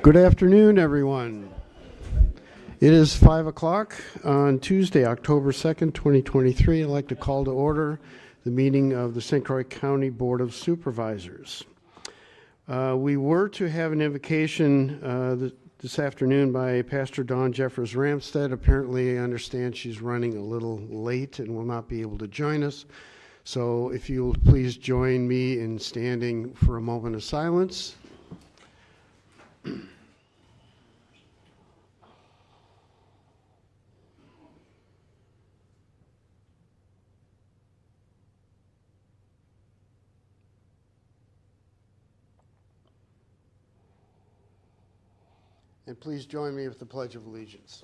Good afternoon, everyone. It is 5 o'clock on Tuesday, October 2nd, 2023. I'd like to call to order the meeting of the St. Croix County Board of Supervisors. We were to have an invocation this afternoon by Pastor Dawn Jeffers Ramstead. Apparently, I understand she's running a little late and will not be able to join us. So if you'll please join me in standing for a moment of silence. And please join me with the Pledge of Allegiance.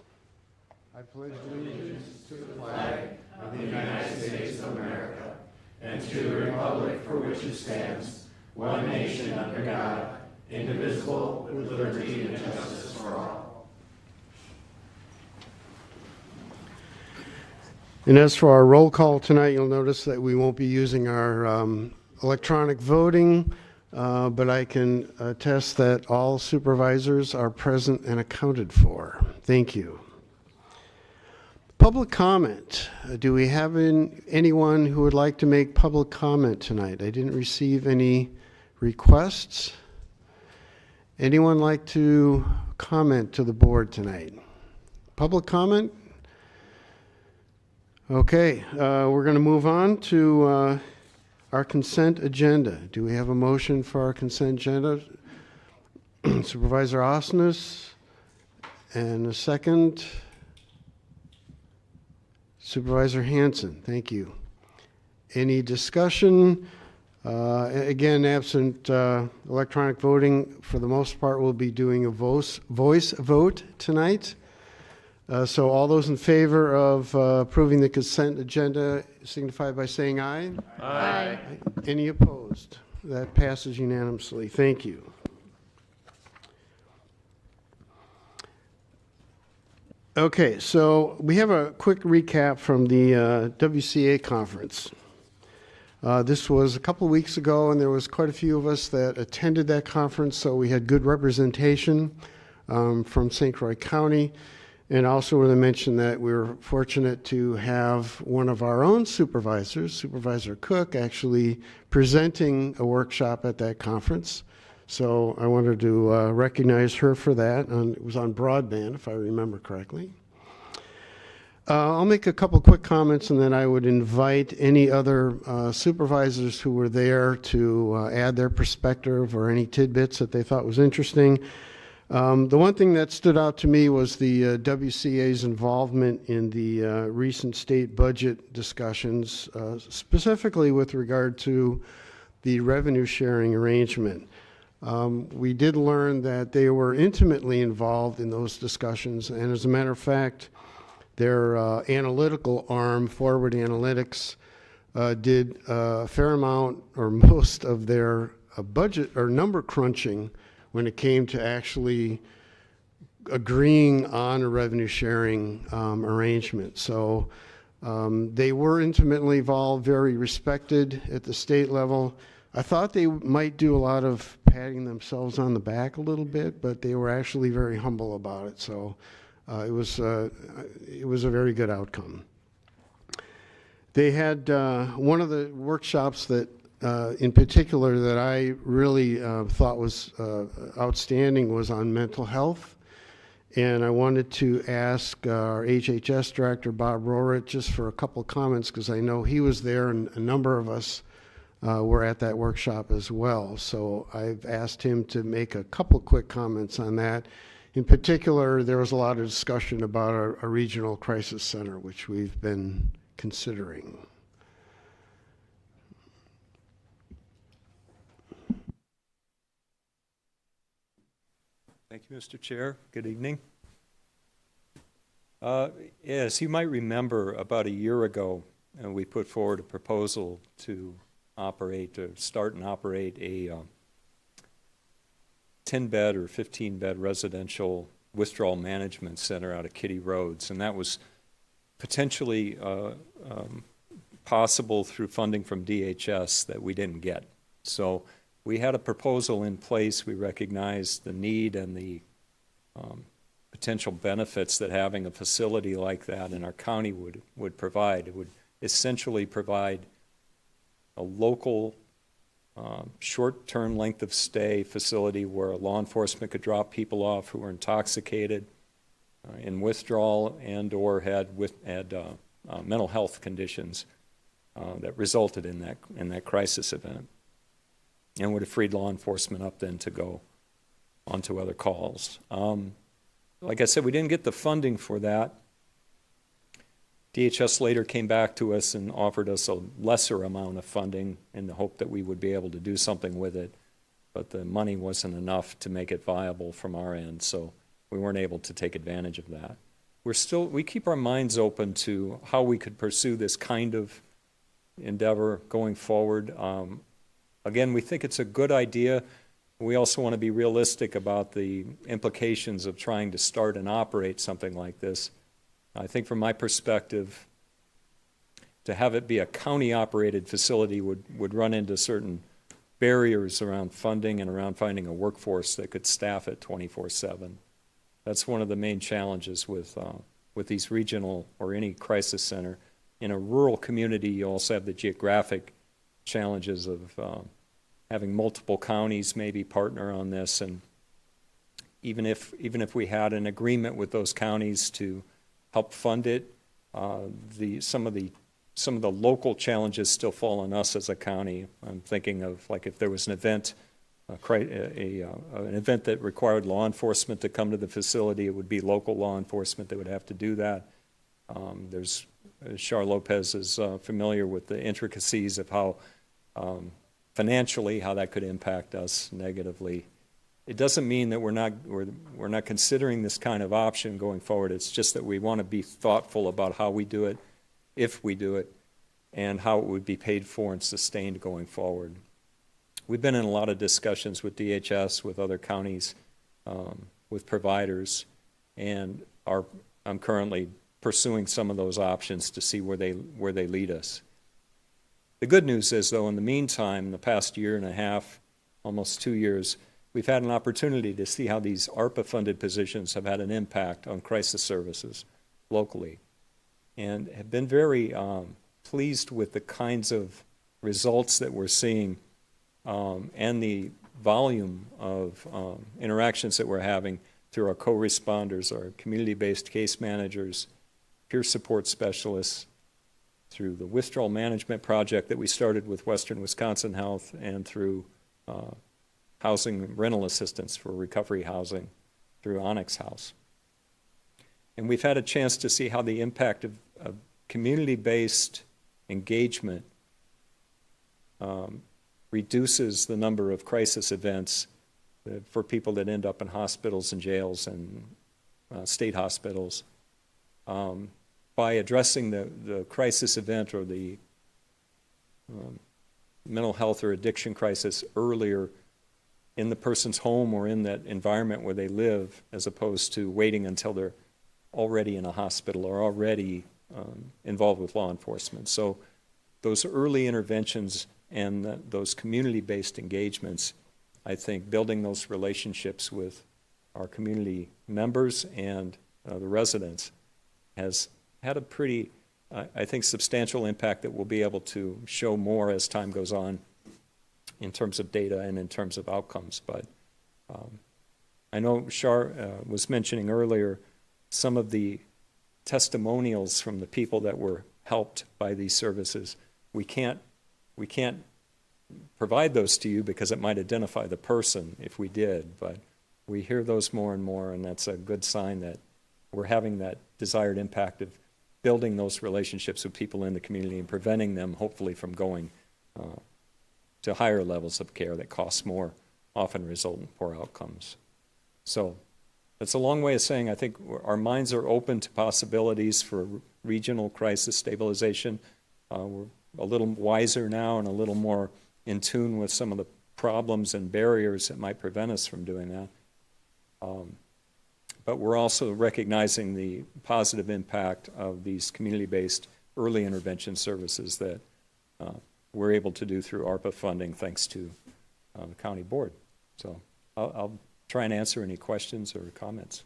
I pledge allegiance to the flag of the United States of America and to the republic for which it stands, one nation under God, indivisible, with liberty and justice for all. And as for our roll call tonight, you'll notice that we won't be using our electronic voting. But I can attest that all supervisors are present and accounted for. Thank you. Public comment. Do we have anyone who would like to make public comment tonight? I didn't receive any requests. Anyone like to comment to the board tonight? Public comment? Okay, we're going to move on to our consent agenda. Do we have a motion for our consent agenda? Supervisor Osnes, and a second. Supervisor Hanson, thank you. Any discussion? Again, absent electronic voting, for the most part, we'll be doing a voice vote tonight. So all those in favor of approving the consent agenda signify by saying aye. Aye. Any opposed? That passes unanimously. Thank you. Okay, so we have a quick recap from the WCA conference. This was a couple of weeks ago, and there was quite a few of us that attended that conference, so we had good representation from St. Croix County. And also want to mention that we were fortunate to have one of our own supervisors, Supervisor Cook, actually presenting a workshop at that conference. So I wanted to recognize her for that. It was on broadband, if I remember correctly. I'll make a couple quick comments, and then I would invite any other supervisors who were there to add their perspective or any tidbits that they thought was interesting. The one thing that stood out to me was the WCA's involvement in the recent state budget discussions, specifically with regard to the revenue sharing arrangement. We did learn that they were intimately involved in those discussions, and as a matter of fact, their analytical arm, Forward Analytics, did a fair amount or most of their budget or number crunching when it came to actually agreeing on a revenue sharing arrangement. So they were intimately involved, very respected at the state level. I thought they might do a lot of patting themselves on the back a little bit, but they were actually very humble about it. So it was a very good outcome. They had one of the workshops that in particular that I really thought was outstanding was on mental health. And I wanted to ask our HHS director, Bob Rohret, just for a couple comments, because I know he was there and a number of us were at that workshop as well. So I've asked him to make a couple quick comments on that. In particular, there was a lot of discussion about a regional crisis center, which we've been considering. Thank you, Mr. Chair. Good evening. Yes, you might remember about a year ago, we put forward a proposal to start and operate a 10-bed or 15-bed residential withdrawal management center out of Kitty Roads, and that was potentially possible through funding from DHS that we didn't get. So we had a proposal in place. We recognized the need and the potential benefits that having a facility like that in our county would provide. It would essentially provide a local short-term length of stay facility where law enforcement could drop people off who were intoxicated, in withdrawal, and or had mental health conditions that resulted in that crisis event, and would have freed law enforcement up then to go onto other calls. Like I said, we didn't get the funding for that. DHS later came back to us and offered us a lesser amount of funding in the hope that we would be able to do something with it, but the money wasn't enough to make it viable from our end, so we weren't able to take advantage of that. We keep our minds open to how we could pursue this kind of endeavor going forward. Again, we think it's a good idea. We also want to be realistic about the implications of trying to start and operate something like this. I think from my perspective, to have it be a county-operated facility would run into certain barriers around funding and around finding a workforce that could staff it 24/7. That's one of the main challenges with these regional or any crisis center. In a rural community, you also have the geographic challenges of having multiple counties maybe partner on this, and even if we had an agreement with those counties to help fund it, some of the local challenges still fall on us as a county. I'm thinking of, like, if there was an event, an event that required law enforcement to come to the facility, it would be local law enforcement that would have to do that. Char Lopez is familiar with the intricacies of how financially how that could impact us negatively. It doesn't mean that we're not considering this kind of option going forward. It's just that we want to be thoughtful about how we do it, if we do it, and how it would be paid for and sustained going forward. We've been in a lot of discussions with DHS, with other counties, with providers, and I'm currently pursuing some of those options to see where they lead us. The good news is, though, in the meantime, the past year and a half, almost 2 years, we've had an opportunity to see how these ARPA-funded positions have had an impact on crisis services locally, and have been very pleased with the kinds of results that we're seeing and the volume of interactions that we're having through our co-responders, our community-based case managers, peer support specialists, through the withdrawal management project that we started with Western Wisconsin Health, and through housing rental assistance for recovery housing through Onyx House. And we've had a chance to see how the impact of community-based engagement reduces the number of crisis events for people that end up in hospitals and jails and state hospitals. By addressing the crisis event or the mental health or addiction crisis earlier in the person's home or in that environment where they live, as opposed to waiting until they're already in a hospital or already involved with law enforcement. So those early interventions and those community-based engagements, I think building those relationships with our community members and the residents has had a pretty, I think, substantial impact that we'll be able to show more as time goes on in terms of data and in terms of outcomes. But I know Char was mentioning earlier some of the testimonials from the people that were helped by these services. We can't provide those to you because it might identify the person if we did, but we hear those more and more, and that's a good sign that we're having that desired impact of building those relationships with people in the community and preventing them, hopefully, from going to higher levels of care that cost more, often result in poor outcomes. So that's a long way of saying I think our minds are open to possibilities for regional crisis stabilization. We're a little wiser now and a little more in tune with some of the problems and barriers that might prevent us from doing that. But we're also recognizing the positive impact of these community-based early intervention services that we're able to do through ARPA funding thanks to the county board. So I'll try and answer any questions or comments.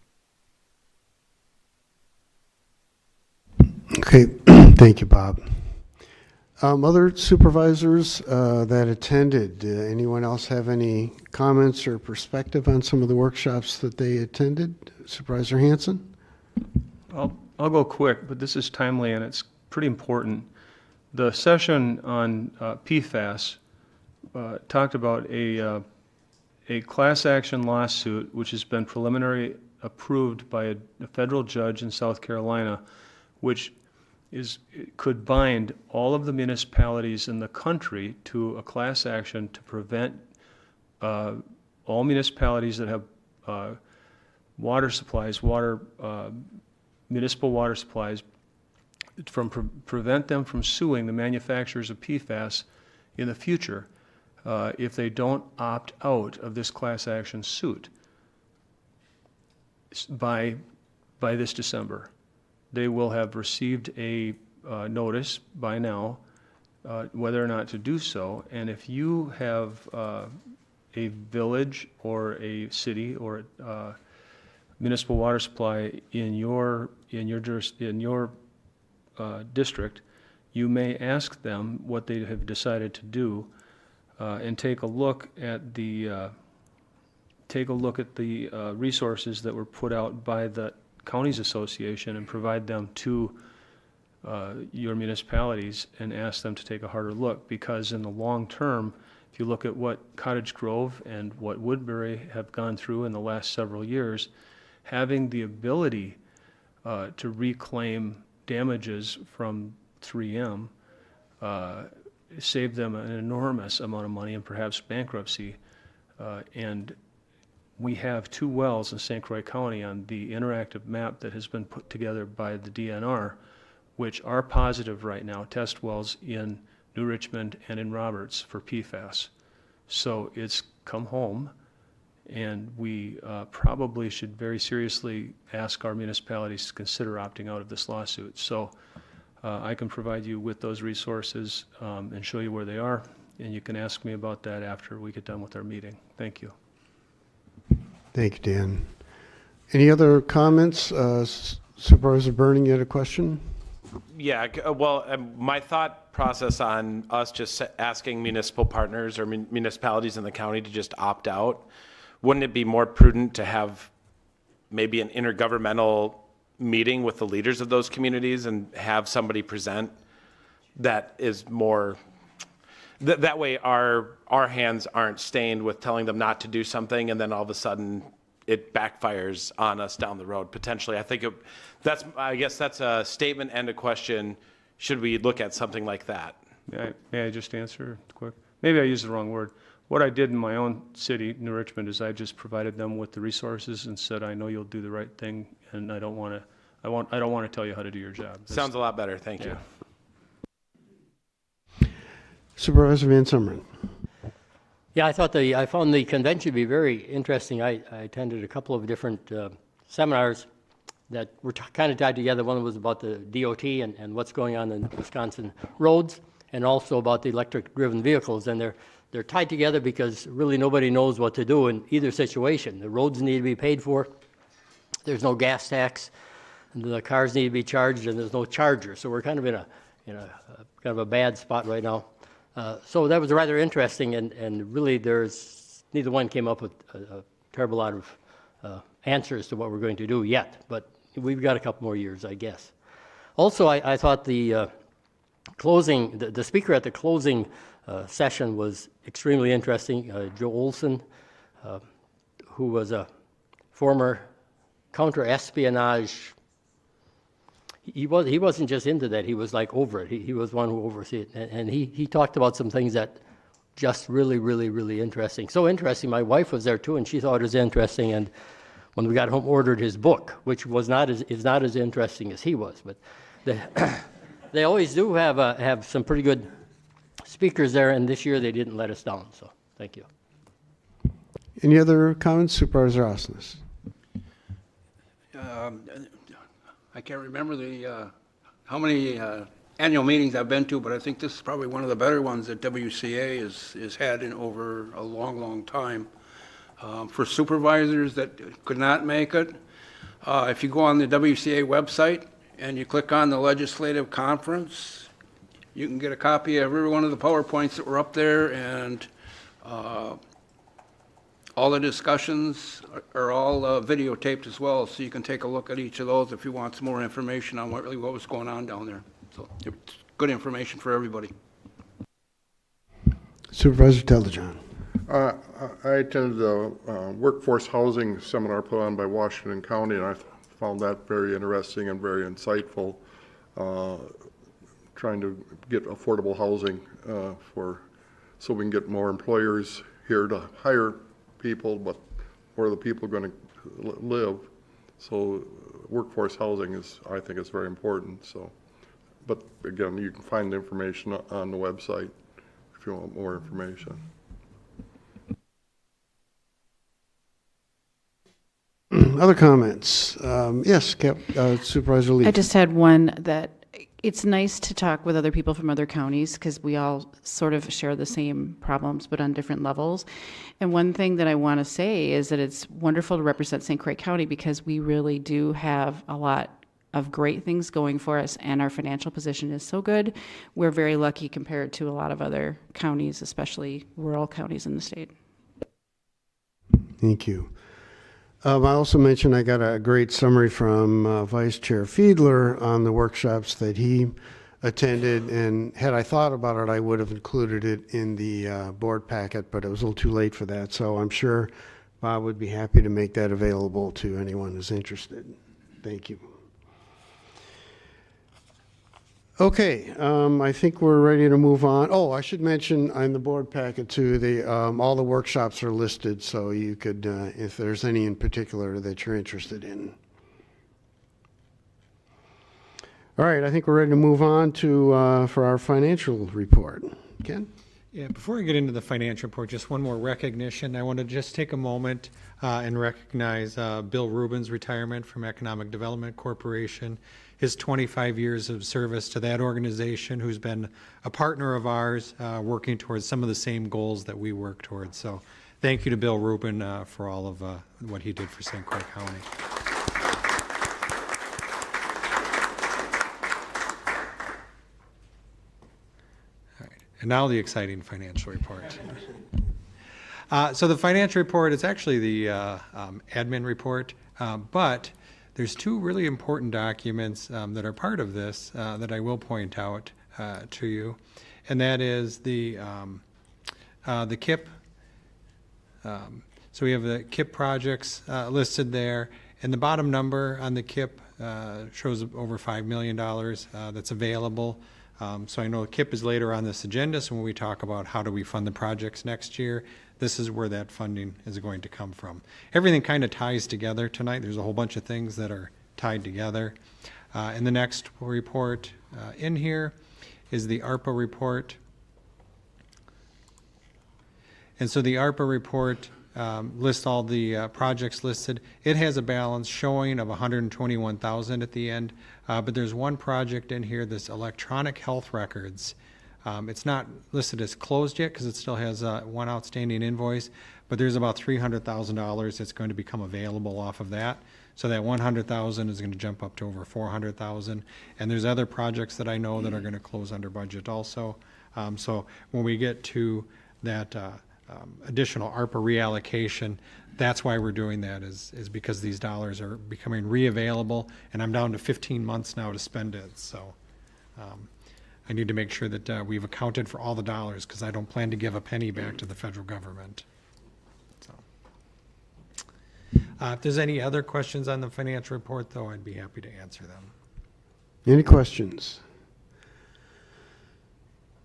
Okay, thank you, Bob. Other supervisors that attended, anyone else have any comments or perspective on some of the workshops that they attended? Supervisor Hanson? I'll go quick, but this is timely and it's pretty important. The session on PFAS talked about a class action lawsuit which has been preliminary approved by a federal judge in South Carolina, which could bind all of the municipalities in the country to a class action to prevent all municipalities that have water supplies, municipal water supplies, prevent them from suing the manufacturers of PFAS in the future if they don't opt out of this class action suit by this December. They will have received a notice by now whether or not to do so. And if you have a village or a city or municipal water supply in your district, you may ask them what they have decided to do, and take a look at the resources that were put out by the Counties Association and provide them to your municipalities and ask them to take a harder look, because in the long term, if you look at what Cottage Grove and what Woodbury have gone through in the last several years, having the ability to reclaim damages from 3M saved them an enormous amount of money and perhaps bankruptcy. And we have 2 wells in St. Croix County on the interactive map that has been put together by the DNR, which are positive right now, test wells in New Richmond and in Roberts for PFAS. So it's come home, and we probably should very seriously ask our municipalities to consider opting out of this lawsuit. So I can provide you with those resources and show you where they are, and you can ask me about that after we get done with our meeting. Thank you. Thank you, Dan. Any other comments? Supervisor Burning, you had a question? Yeah, well, my thought process on us just asking municipal partners or municipalities in the county to just opt out, wouldn't it be more prudent to have maybe an intergovernmental meeting with the leaders of those communities and have somebody present that is more, that way our hands aren't stained with telling them not to do something and then all of a sudden it backfires on us down the road potentially. I think I guess that's a statement and a question. Should we look at something like that? May I just answer quick? Maybe I used the wrong word. What I did in my own city, New Richmond, is I just provided them with the resources and said, I know you'll do the right thing, and I don't want to tell you how to do your job. Sounds a lot better. Thank you. Supervisor Van Summeren. Yeah, I found the convention to be very interesting. I attended a couple of different seminars that were kind of tied together. One was about the DOT and what's going on in Wisconsin roads, and also about the electric-driven vehicles. And they're tied together because really nobody knows what to do in either situation. The roads need to be paid for. There's no gas tax. And the cars need to be charged, and there's no charger. So we're kind of in a kind of a bad spot right now. So that was rather interesting, and really neither one came up with a terrible lot of answers to what we're going to do yet, but we've got a couple more years, I guess. Also, I thought the speaker at the closing session was extremely interesting. Joe Olson, who was a former counter-espionage. He wasn't just into that. He was like over it. He was one who oversees it, and he talked about some things that just really, really, really interesting. So interesting. My wife was there too, and she thought it was interesting. And when we got home, ordered his book, which is not as interesting as he was. But they always do have some pretty good speakers there, and this year they didn't let us down. So thank you. Any other comments, Supervisor Osnes? I can't remember how many annual meetings I've been to, but I think this is probably one of the better ones that WCA has had in over a long, long time. For supervisors that could not make it, if you go on the WCA website and you click on the legislative conference, you can get a copy of every one of the PowerPoints that were up there, and all the discussions are all videotaped as well, so you can take a look at each of those if you want some more information on what was going on down there. So it's good information for everybody. Supervisor Delajohn. I attended the workforce housing seminar put on by Washington County, and I found that very interesting and very insightful, trying to get affordable housing so we can get more employers here to hire people, but where are the people going to live? So workforce housing I think is very important. So, but again, you can find the information on the website if you want more information. Other comments? Yes, Supervisor Lee. I just had one that it's nice to talk with other people from other counties because we all sort of share the same problems but on different levels. And one thing that I want to say is that it's wonderful to represent St. Croix County because we really do have a lot of great things going for us, and our financial position is so good. We're very lucky compared to a lot of other counties, especially rural counties in the state. Thank you. I also mentioned I got a great summary from Vice Chair Fiedler on the workshops that he attended, and had I thought about it, I would have included it in the board packet, but it was a little too late for that, so I'm sure Bob would be happy to make that available to anyone who's interested. Thank you. Okay, I think we're ready to move on. Oh, I should mention on the board packet too, all the workshops are listed, so you could, if there's any in particular that you're interested in. All right, I think we're ready to move on to for our financial report. Ken? Yeah, before I get into the financial report, just one more recognition. I want to just take a moment and recognize Bill Rubin's retirement from Economic Development Corporation, his 25 years of service to that organization, who's been a partner of ours, working towards some of the same goals that we work towards. So thank you to Bill Rubin for all of what he did for St. Croix County. And now the exciting financial report. So the financial report is actually the admin report, but there's two really important documents that are part of this that I will point out to you, and that is the KIP. So we have the KIP projects listed there, and the bottom number on the KIP shows over $5 million that's available. So I know KIP is later on this agenda, so when we talk about how do we fund the projects next year, this is where that funding is going to come from. Everything kind of ties together tonight. There's a whole bunch of things that are tied together. And the next report in here is the ARPA report. And so the ARPA report lists all the projects listed. It has a balance showing of $121,000 at the end, but there's one project in here, this electronic health records. It's not listed as closed yet because it still has one outstanding invoice, but there's about $300,000 that's going to become available off of that. So that $100,000 is going to jump up to over $400,000. And there's other projects that I know that are going to close under budget also. So when we get to that additional ARPA reallocation, that's why we're doing that, is because these dollars are becoming reavailable, and I'm down to 15 months now to spend it. So I need to make sure that we've accounted for all the dollars, because I don't plan to give a penny back to the federal government. So if there's any other questions on the financial report, though, I'd be happy to answer them. Any questions?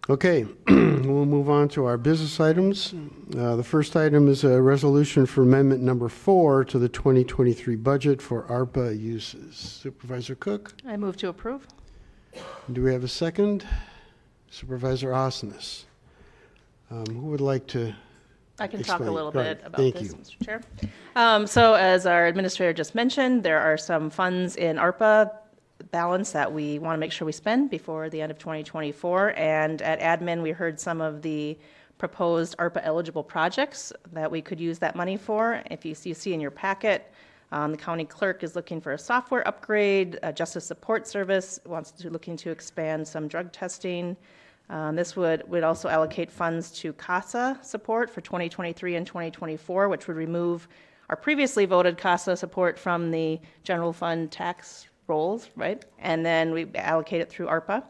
Okay, we'll move on to our business items. The first item is a resolution for amendment number 4 to the 2023 budget for ARPA uses. Supervisor Cook? I move to approve. Do we have a second? Supervisor Osnes. Who would like to I can talk a explain? little Right. bit about Thank this, you. Mr. Chair. So as our administrator just mentioned, there are some funds in ARPA balance that we want to make sure we spend before the end of 2024. And at admin, we heard some of the proposed ARPA-eligible projects that we could use that money for. If you see in your packet, the county clerk is looking for a software upgrade. A justice support service looking to expand some drug testing. This would also allocate funds to CASA support for 2023 and 2024, which would remove our previously voted CASA support from the general fund tax rolls, right? And then we allocate it through ARPA.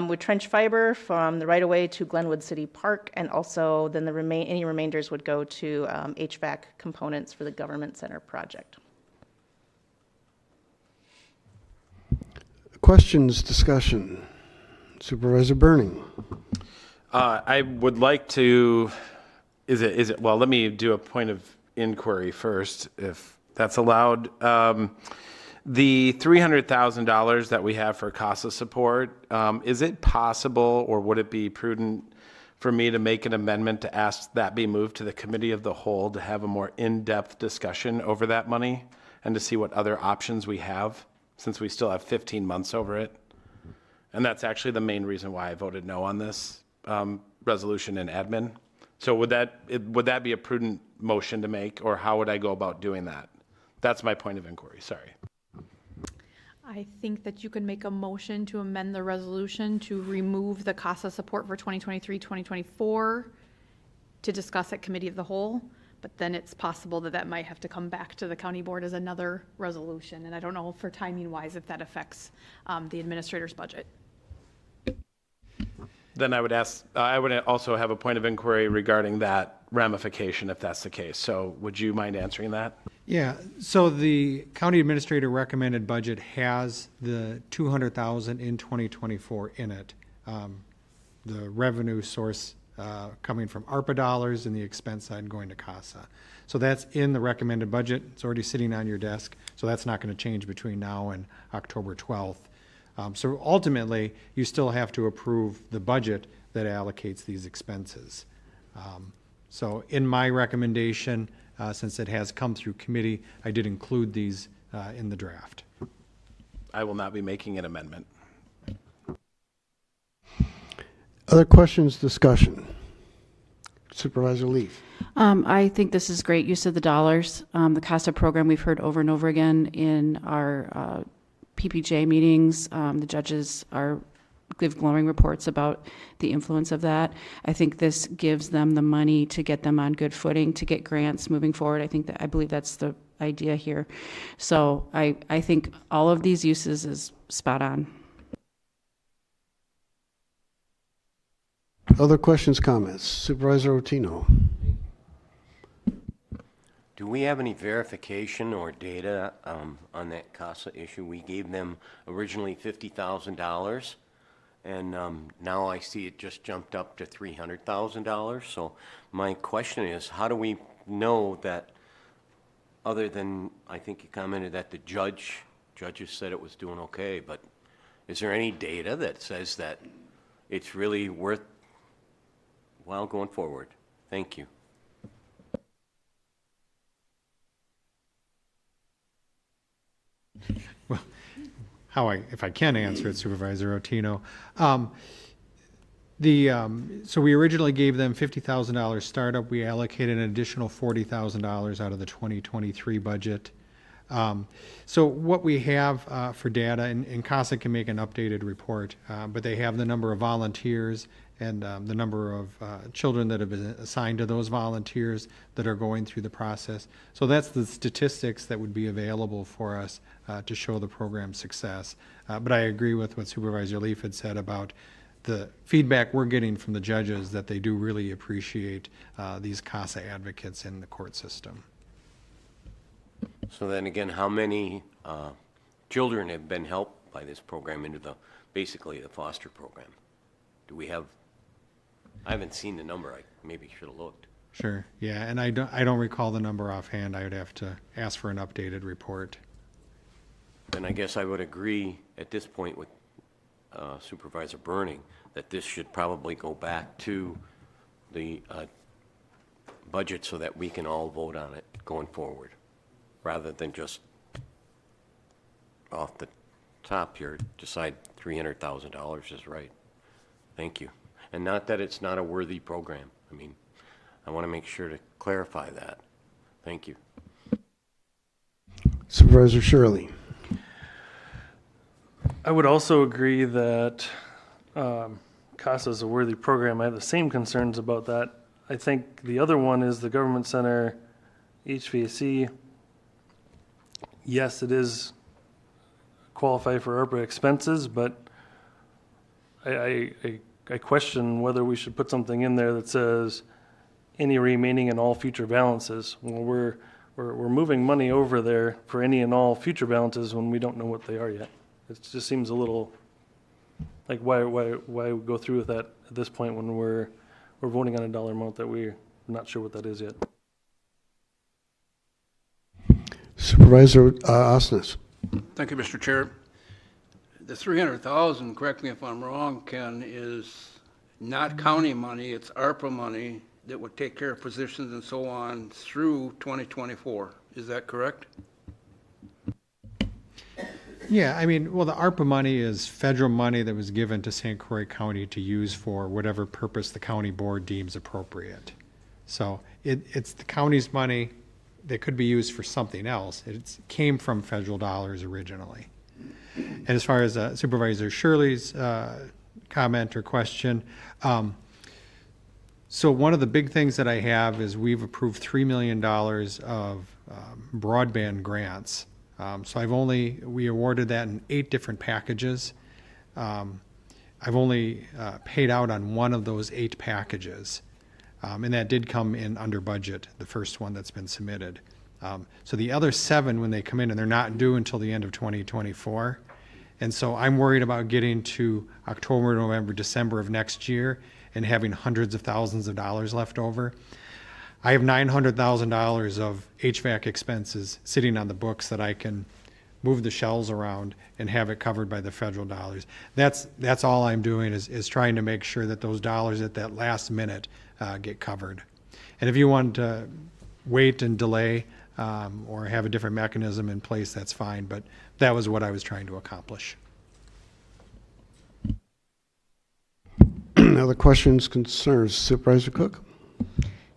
With trench fiber from the right-of-way to Glenwood City Park, and also then any remainders would go to HVAC components for the government center project. Questions, discussion? Supervisor Burning. I would like to, well, let me do a point of inquiry first, if that's allowed. The $300,000 that we have for CASA support, is it possible, or would it be prudent for me to make an amendment to ask that be moved to the committee of the whole to have a more in-depth discussion over that money and to see what other options we have, since we still have 15 months over it? And that's actually the main reason why I voted no on this resolution in admin. So would that be a prudent motion to make, or how would I go about doing that? That's my point of inquiry, sorry. I think that you can make a motion to amend the resolution to remove the CASA support for 2023, 2024 to discuss at committee of the whole, but then it's possible that that might have to come back to the county board as another resolution. And I don't know for timing wise if that affects the administrator's budget. Then I would also have a point of inquiry regarding that ramification if that's the case. So would you mind answering that? Yeah, so the county administrator recommended budget has the $200,000 in 2024 in it. The revenue source coming from ARPA dollars and the expense side going to CASA. So that's in the recommended budget. It's already sitting on your desk. So that's not going to change between now and October 12th. So ultimately, you still have to approve the budget that allocates these expenses. So in my recommendation, since it has come through committee, I did include these in the draft. I will not be making an amendment. Other questions, discussion? Supervisor Leaf. I think this is great use of the dollars. The CASA program we've heard over and over again in our PPJ meetings. The judges give glowing reports about the influence of that. I think this gives them the money to get them on good footing, to get grants moving forward. I believe that's the idea here. So I think all of these uses is spot on. Other questions, comments? Supervisor Otino. Do we have any verification or data on that CASA issue? We gave them originally $50,000, and now I see it just jumped up to $300,000. So my question is, how do we know that, other than, I think you commented that the judges said it was doing okay, but is there any data that says that it's really worthwhile going forward? Thank you. Well, if I can answer it, Supervisor Otino. So we originally gave them $50,000 startup. We allocated an additional $40,000 out of the 2023 budget. So what we have for data, and CASA can make an updated report, but they have the number of volunteers and the number of children that have been assigned to those volunteers that are going through the process. So that's the statistics that would be available for us to show the program's success. But I agree with what Supervisor Leaf had said about the feedback we're getting from the judges, that they do really appreciate these CASA advocates in the court system. So then again, how many children have been helped by this program into basically the foster program? Do we have? I haven't seen the number. I maybe should have looked. Sure. Yeah, and I don't recall the number offhand. I would have to ask for an updated report. And I guess I would agree at this point with Supervisor Burning that this should probably go back to the budget so that we can all vote on it going forward, rather than just off the top here decide $300,000 is right. Thank you. And not that it's not a worthy program. I mean, I want to make sure to clarify that. Thank you. Supervisor Shirley. I would also agree that CASA is a worthy program. I have the same concerns about that. I think the other one is the government center HVAC. Yes, it is qualify for ARPA expenses, but I question whether we should put something in there that says any remaining and all future balances. Well, we're moving money over there for any and all future balances when we don't know what they are yet. It just seems a little like why go through with that at this point when we're voting on a dollar amount that we're not sure what that is yet. Supervisor Osnes. Thank you, Mr. Chair. The 300,000, correct me if I'm wrong, Ken, is not county money, it's ARPA money that would take care of positions and so on through 2024. Is that correct? Yeah, I mean, well, the ARPA money is federal money that was given to St. Croix County to use for whatever purpose the county board deems appropriate. So it's the county's money that could be used for something else. It came from federal dollars originally. And as far as Supervisor Shirley's comment or question, so one of the big things that I have is we've approved $3 million of broadband grants. So we awarded that in 8 different packages. I've only paid out on one of those 8 packages. And that did come in under budget, the first one that's been submitted. So the other 7, when they come in, and they're not due until the end of 2024. And so I'm worried about getting to October, November, December of next year and having hundreds of thousands of dollars left over. I have $900,000 of HVAC expenses sitting on the books that I can move the shells around and have it covered by the federal dollars. That's all I'm doing is trying to make sure that those dollars at that last minute get covered. And if you want to wait and delay or have a different mechanism in place, that's fine. But that was what I was trying to accomplish. Other questions, concerns? Supervisor Cook?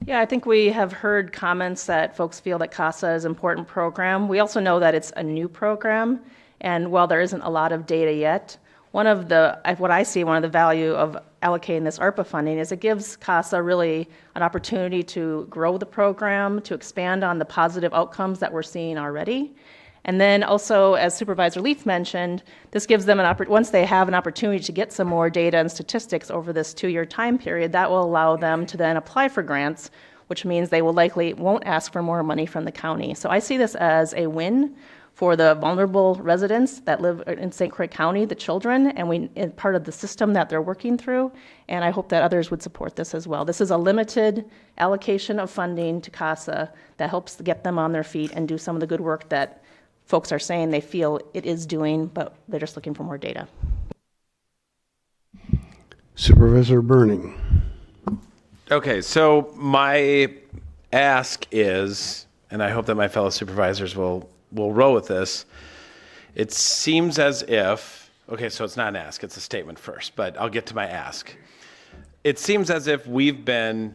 Yeah, I think we have heard comments that folks feel that CASA is an important program. We also know that it's a new program, and while there isn't a lot of data yet, one of the value of allocating this ARPA funding is it gives CASA really an opportunity to grow the program, to expand on the positive outcomes that we're seeing already. And then also, as Supervisor Leaf mentioned, this gives them once they have an opportunity to get some more data and statistics over this 2-year time period, that will allow them to then apply for grants, which means they won't ask for more money from the county. So I see this as a win for the vulnerable residents that live in St. Croix County, the children, and part of the system that they're working through. And I hope that others would support this as well. This is a limited allocation of funding to CASA that helps get them on their feet and do some of the good work that folks are saying they feel it is doing, but they're just looking for more data. Supervisor Burning. Okay, so my ask is, and I hope that my fellow supervisors will roll with this. It seems as if, okay, so it's not an ask, it's a statement first, but I'll get to my ask. It seems as if we've been,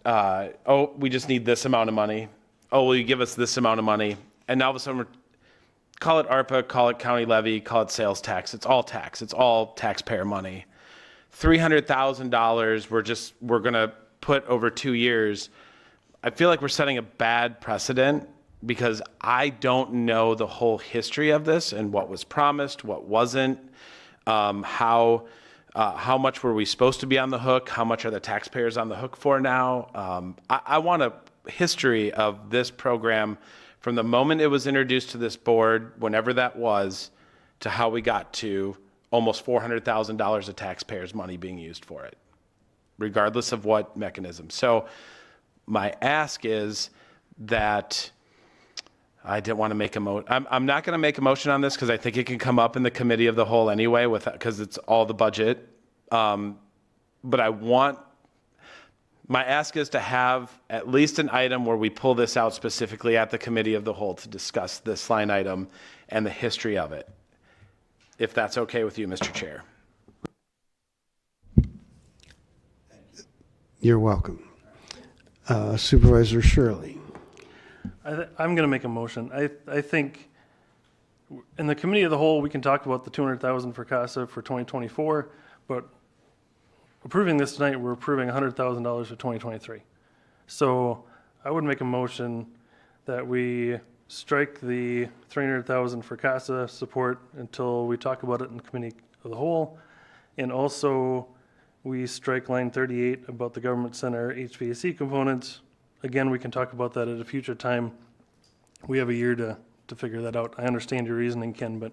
we just need this amount of money. Oh, will you give us this amount of money? And now all of a sudden, call it ARPA, call it county levy, call it sales tax. It's all tax. It's all taxpayer money. $300,000 we're going to put over 2 years. I feel like we're setting a bad precedent because I don't know the whole history of this and what was promised, what wasn't, how much were we supposed to be on the hook, how much are the taxpayers on the hook for now. I want a history of this program from the moment it was introduced to this board, whenever that was, to how we got to almost $400,000 of taxpayers' money being used for it, regardless of what mechanism. So my ask is that I didn't want to make a motion. I'm not going to make a motion on this because I think it can come up in the committee of the whole anyway, because it's all the budget. But my ask is to have at least an item where we pull this out specifically at the committee of the whole to discuss this line item and the history of it, if that's okay with you, Mr. Chair. You're welcome. Supervisor Shirley. I'm going to make a motion. I think in the committee of the whole, we can talk about the 200,000 for CASA for 2024, but approving this tonight, we're approving $100,000 for 2023. So I would make a motion that we strike the 300,000 for CASA support until we talk about it in the committee of the whole. And also we strike line 38 about the government center HVAC components. Again, we can talk about that at a future time. We have a year to figure that out. I understand your reasoning, Ken, but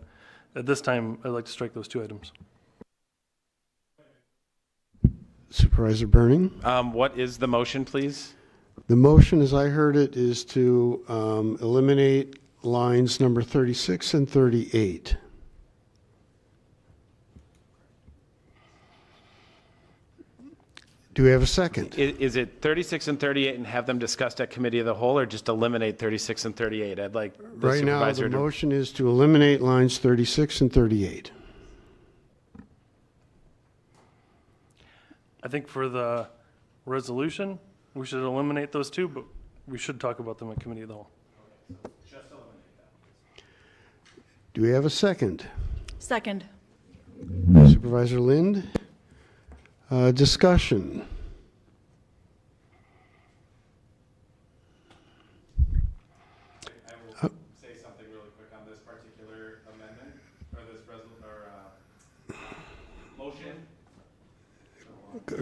at this time, I'd like to strike those two items. Supervisor Burning. What is the motion, please? The motion, as I heard it, is to eliminate lines number 36 and 38. Do we have a second? Is it 36 and 38 and have them discussed at committee of the whole, or just eliminate 36 and 38? I'd like the Right now, supervisor the to. motion is to eliminate lines 36 and 38. I think for the resolution, we should eliminate those two, but we should talk about them at committee of the whole. Do we have a second? Second. Supervisor Lind? Discussion. I will say something really quick on this particular amendment, or this motion.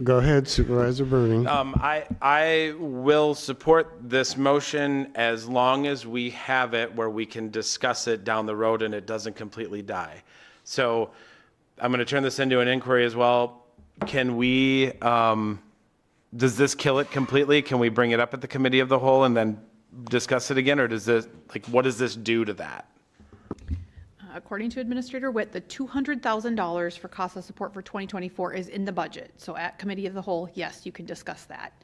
Go ahead, Supervisor Burning. I will support this motion as long as we have it where we can discuss it down the road and it doesn't completely die. So I'm going to turn this into an inquiry as well. Can we, does this kill it completely? Can we bring it up at the committee of the whole and then discuss it again? Or does this, what does this do to that? According to Administrator Witt, the $200,000 for CASA support for 2024 is in the budget. So at committee of the whole, yes, you can discuss that.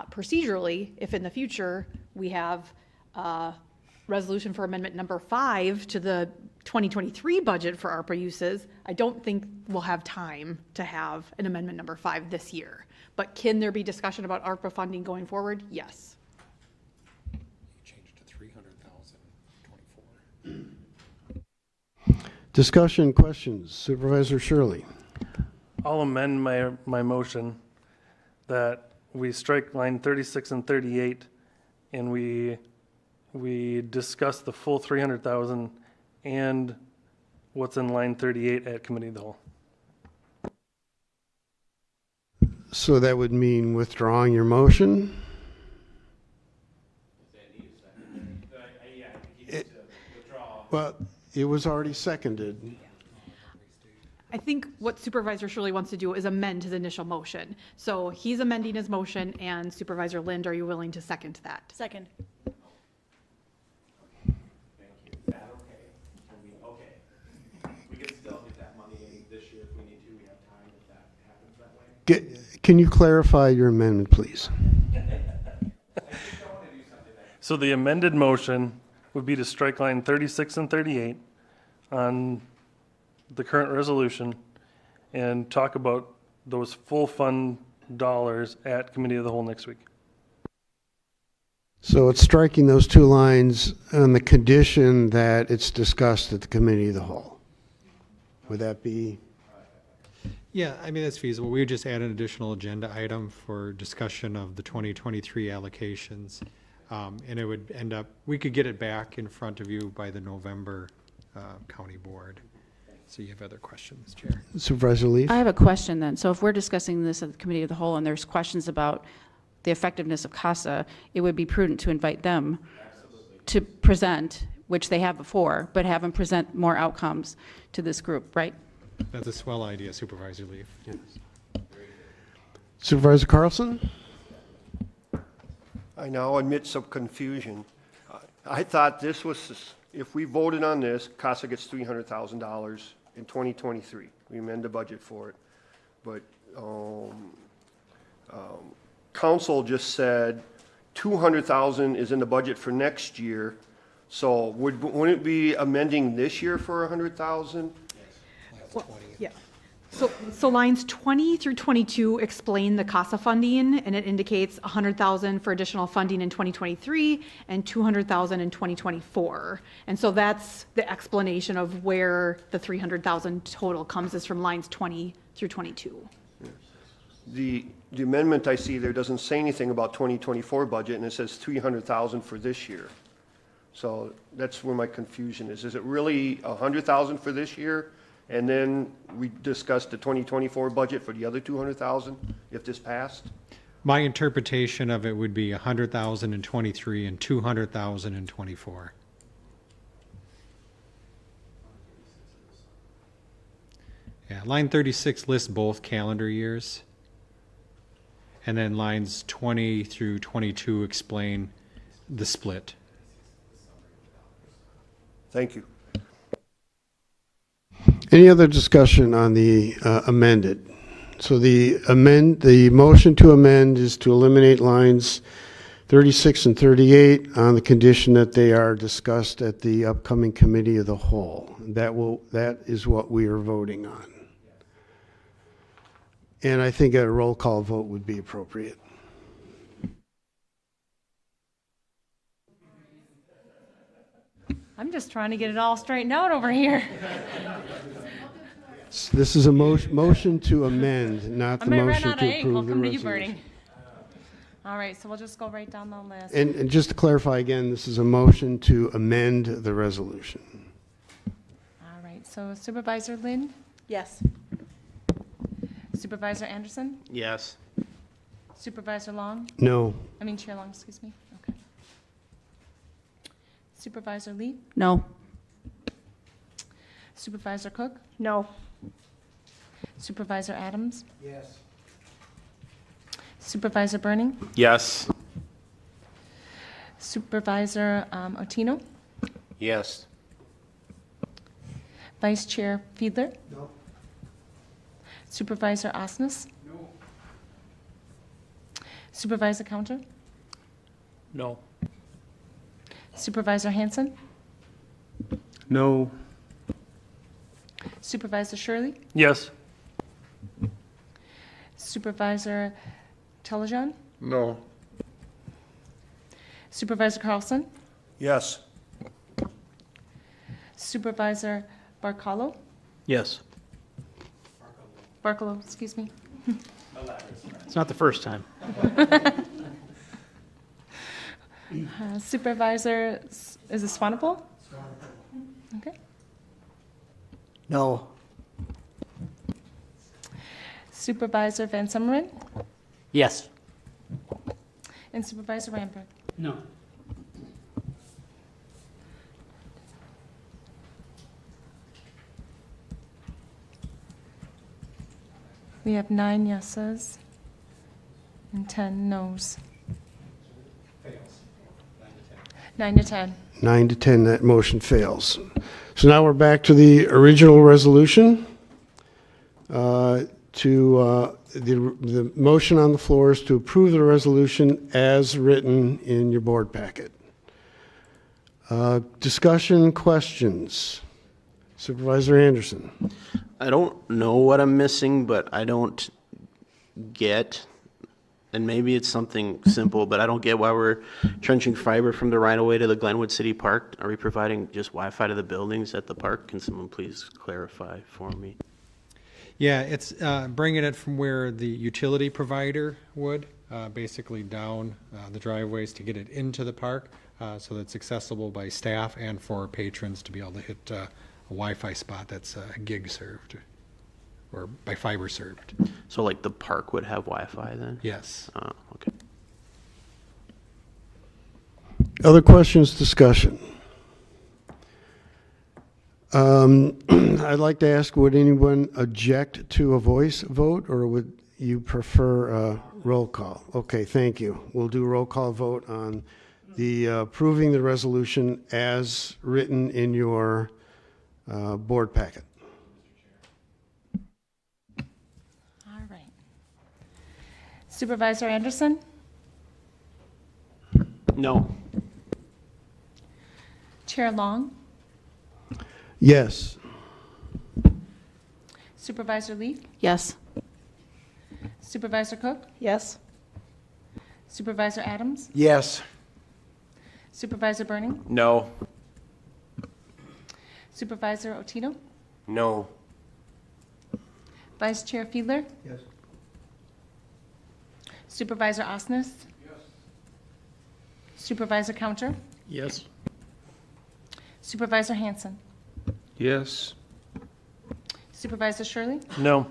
Procedurally, if in the future we have resolution for amendment number 5 to the 2023 budget for ARPA uses, I don't think we'll have time to have an amendment number 5 this year. But can there be discussion about ARPA funding going forward? Yes. Change to 300,000, Discussion, questions. Supervisor Shirley. I'll amend my motion that we strike line 36 and 38 and we discuss the full 300,000 and what's in line 38 at committee of the whole. So that would mean withdrawing your motion? Well, it was already seconded. I think what Supervisor Shirley wants to do is amend his initial motion. So he's amending his motion, and Supervisor Lind, are you willing to second that? Second. Can you clarify your amendment, please? So the amended motion would be to strike line 36 and 38 on the current resolution and talk about those full fund dollars at committee of the whole next week. So it's striking those two lines on the condition that it's discussed at the committee of the whole. Would that be? Yeah, I mean, that's feasible. We would just add an additional agenda item for discussion of the 2023 allocations. And it would end up, we could get it back in front of you by the November county board. So you have other questions, Chair. Supervisor Leaf? I have a question then. So if we're discussing this at the committee of the whole and there's questions about the effectiveness of CASA, it would be prudent to invite them to present, which they have before, but have them present more outcomes to this group, right? That's a swell idea, Supervisor Leaf. Yes. Supervisor Carlson? I now admit some confusion. I thought this was, if we voted on this, CASA gets $300,000 in 2023. We amend the budget for it. But council just said 200,000 is in the budget for next year. So wouldn't it be amending this year for 100,000? Well, yeah. So lines 20 through 22 explain the CASA funding, and it indicates 100,000 for additional funding in 2023 and 200,000 in 2024. And so that's the explanation of where the 300,000 total comes, is from lines 20 through 22. The amendment I see there doesn't say anything about 2024 budget, and it says 300,000 for this year. So that's where my confusion is. Is it really 100,000 for this year? And then we discussed the 2024 budget for the other 200,000 if this passed? My interpretation of it would be 100,000 in 23 and 200,000 in 24. Yeah, line 36 lists both calendar years. And then lines 20 through 22 explain the split. Thank you. Any other discussion on the amended? So the motion to amend is to eliminate lines 36 and 38 on the condition that they are discussed at the upcoming committee of the whole. That is what we are voting on. And I think a roll call vote would be appropriate. I'm just trying to get it all straightened out over here. This is a motion to amend, not the I'm gonna run motion out of to ink. I'll approve the come to you, resolution. Bernie. All right, so we'll just go right down the list. And just to clarify again, this is a motion to amend the resolution. All right, so Supervisor Lind, Yes. Supervisor Anderson, Yes. Supervisor Long, No. Chair Long, excuse me. Okay. Supervisor Lee, No. Supervisor Cook, No. Supervisor Adams. Yes. Supervisor Burning, Yes. Supervisor Otino, Yes. Vice Chair Fiedler. No. Supervisor Osnes. No. Supervisor Counter, No. Supervisor Hanson, No. Supervisor Shirley, Yes. Supervisor Telejon, No. Supervisor Carlson, Yes. Supervisor Barcalo, Yes. Barcalo, excuse me. It's not the first time. Supervisor, is it Swanepoel? Okay. No. Supervisor Van Summeren Yes. and Supervisor Ramberg. No. We have 9 yeses and 10 nos. 9 to 10. 9 to 10, that motion fails. So now we're back to the original resolution. The motion on the floor is to approve the resolution as written in your board packet. Discussion, questions? Supervisor Anderson. I don't know what I'm missing, but I don't get, and maybe it's something simple, but I don't get why we're trenching fiber from the right-of-way to the Glenwood City Park. Are we providing just Wi-Fi to the buildings at the park? Can someone please clarify for me? Yeah, it's bringing it from where the utility provider would, basically down the driveways to get it into the park, so that it's accessible by staff and for patrons to be able to hit a Wi-Fi spot that's gig served or by fiber served. So like the park would have Wi-Fi then? Yes. Oh, okay. Other questions, discussion? I'd like to ask, would anyone object to a voice vote, or would you prefer a roll call? Okay, thank you. We'll do a roll call vote on the approving the resolution as written in your board packet. All right. Supervisor Anderson, No. Chair Long, Yes. Supervisor Lee? Yes. Supervisor Cook? Yes. Supervisor Adams? Yes. Supervisor Burning? No. Supervisor Otito? No. Vice Chair Fiedler? Yes. Supervisor Osnes? Yes. Supervisor Counter? Yes. Supervisor Hanson? Yes. Supervisor Shirley? No.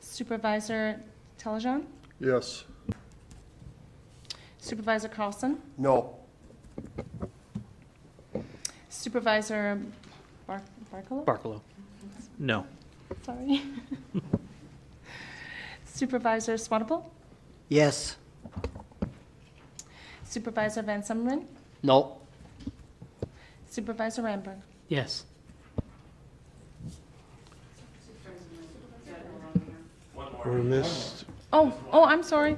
Supervisor Telejon? Yes. Supervisor Carlson? No. Supervisor Barkalow? Barkalow. No. Sorry. Supervisor Swanepoel? Yes. Supervisor Van Sumeren? No. Supervisor Ramberg? Yes. We missed, Oh, I'm sorry.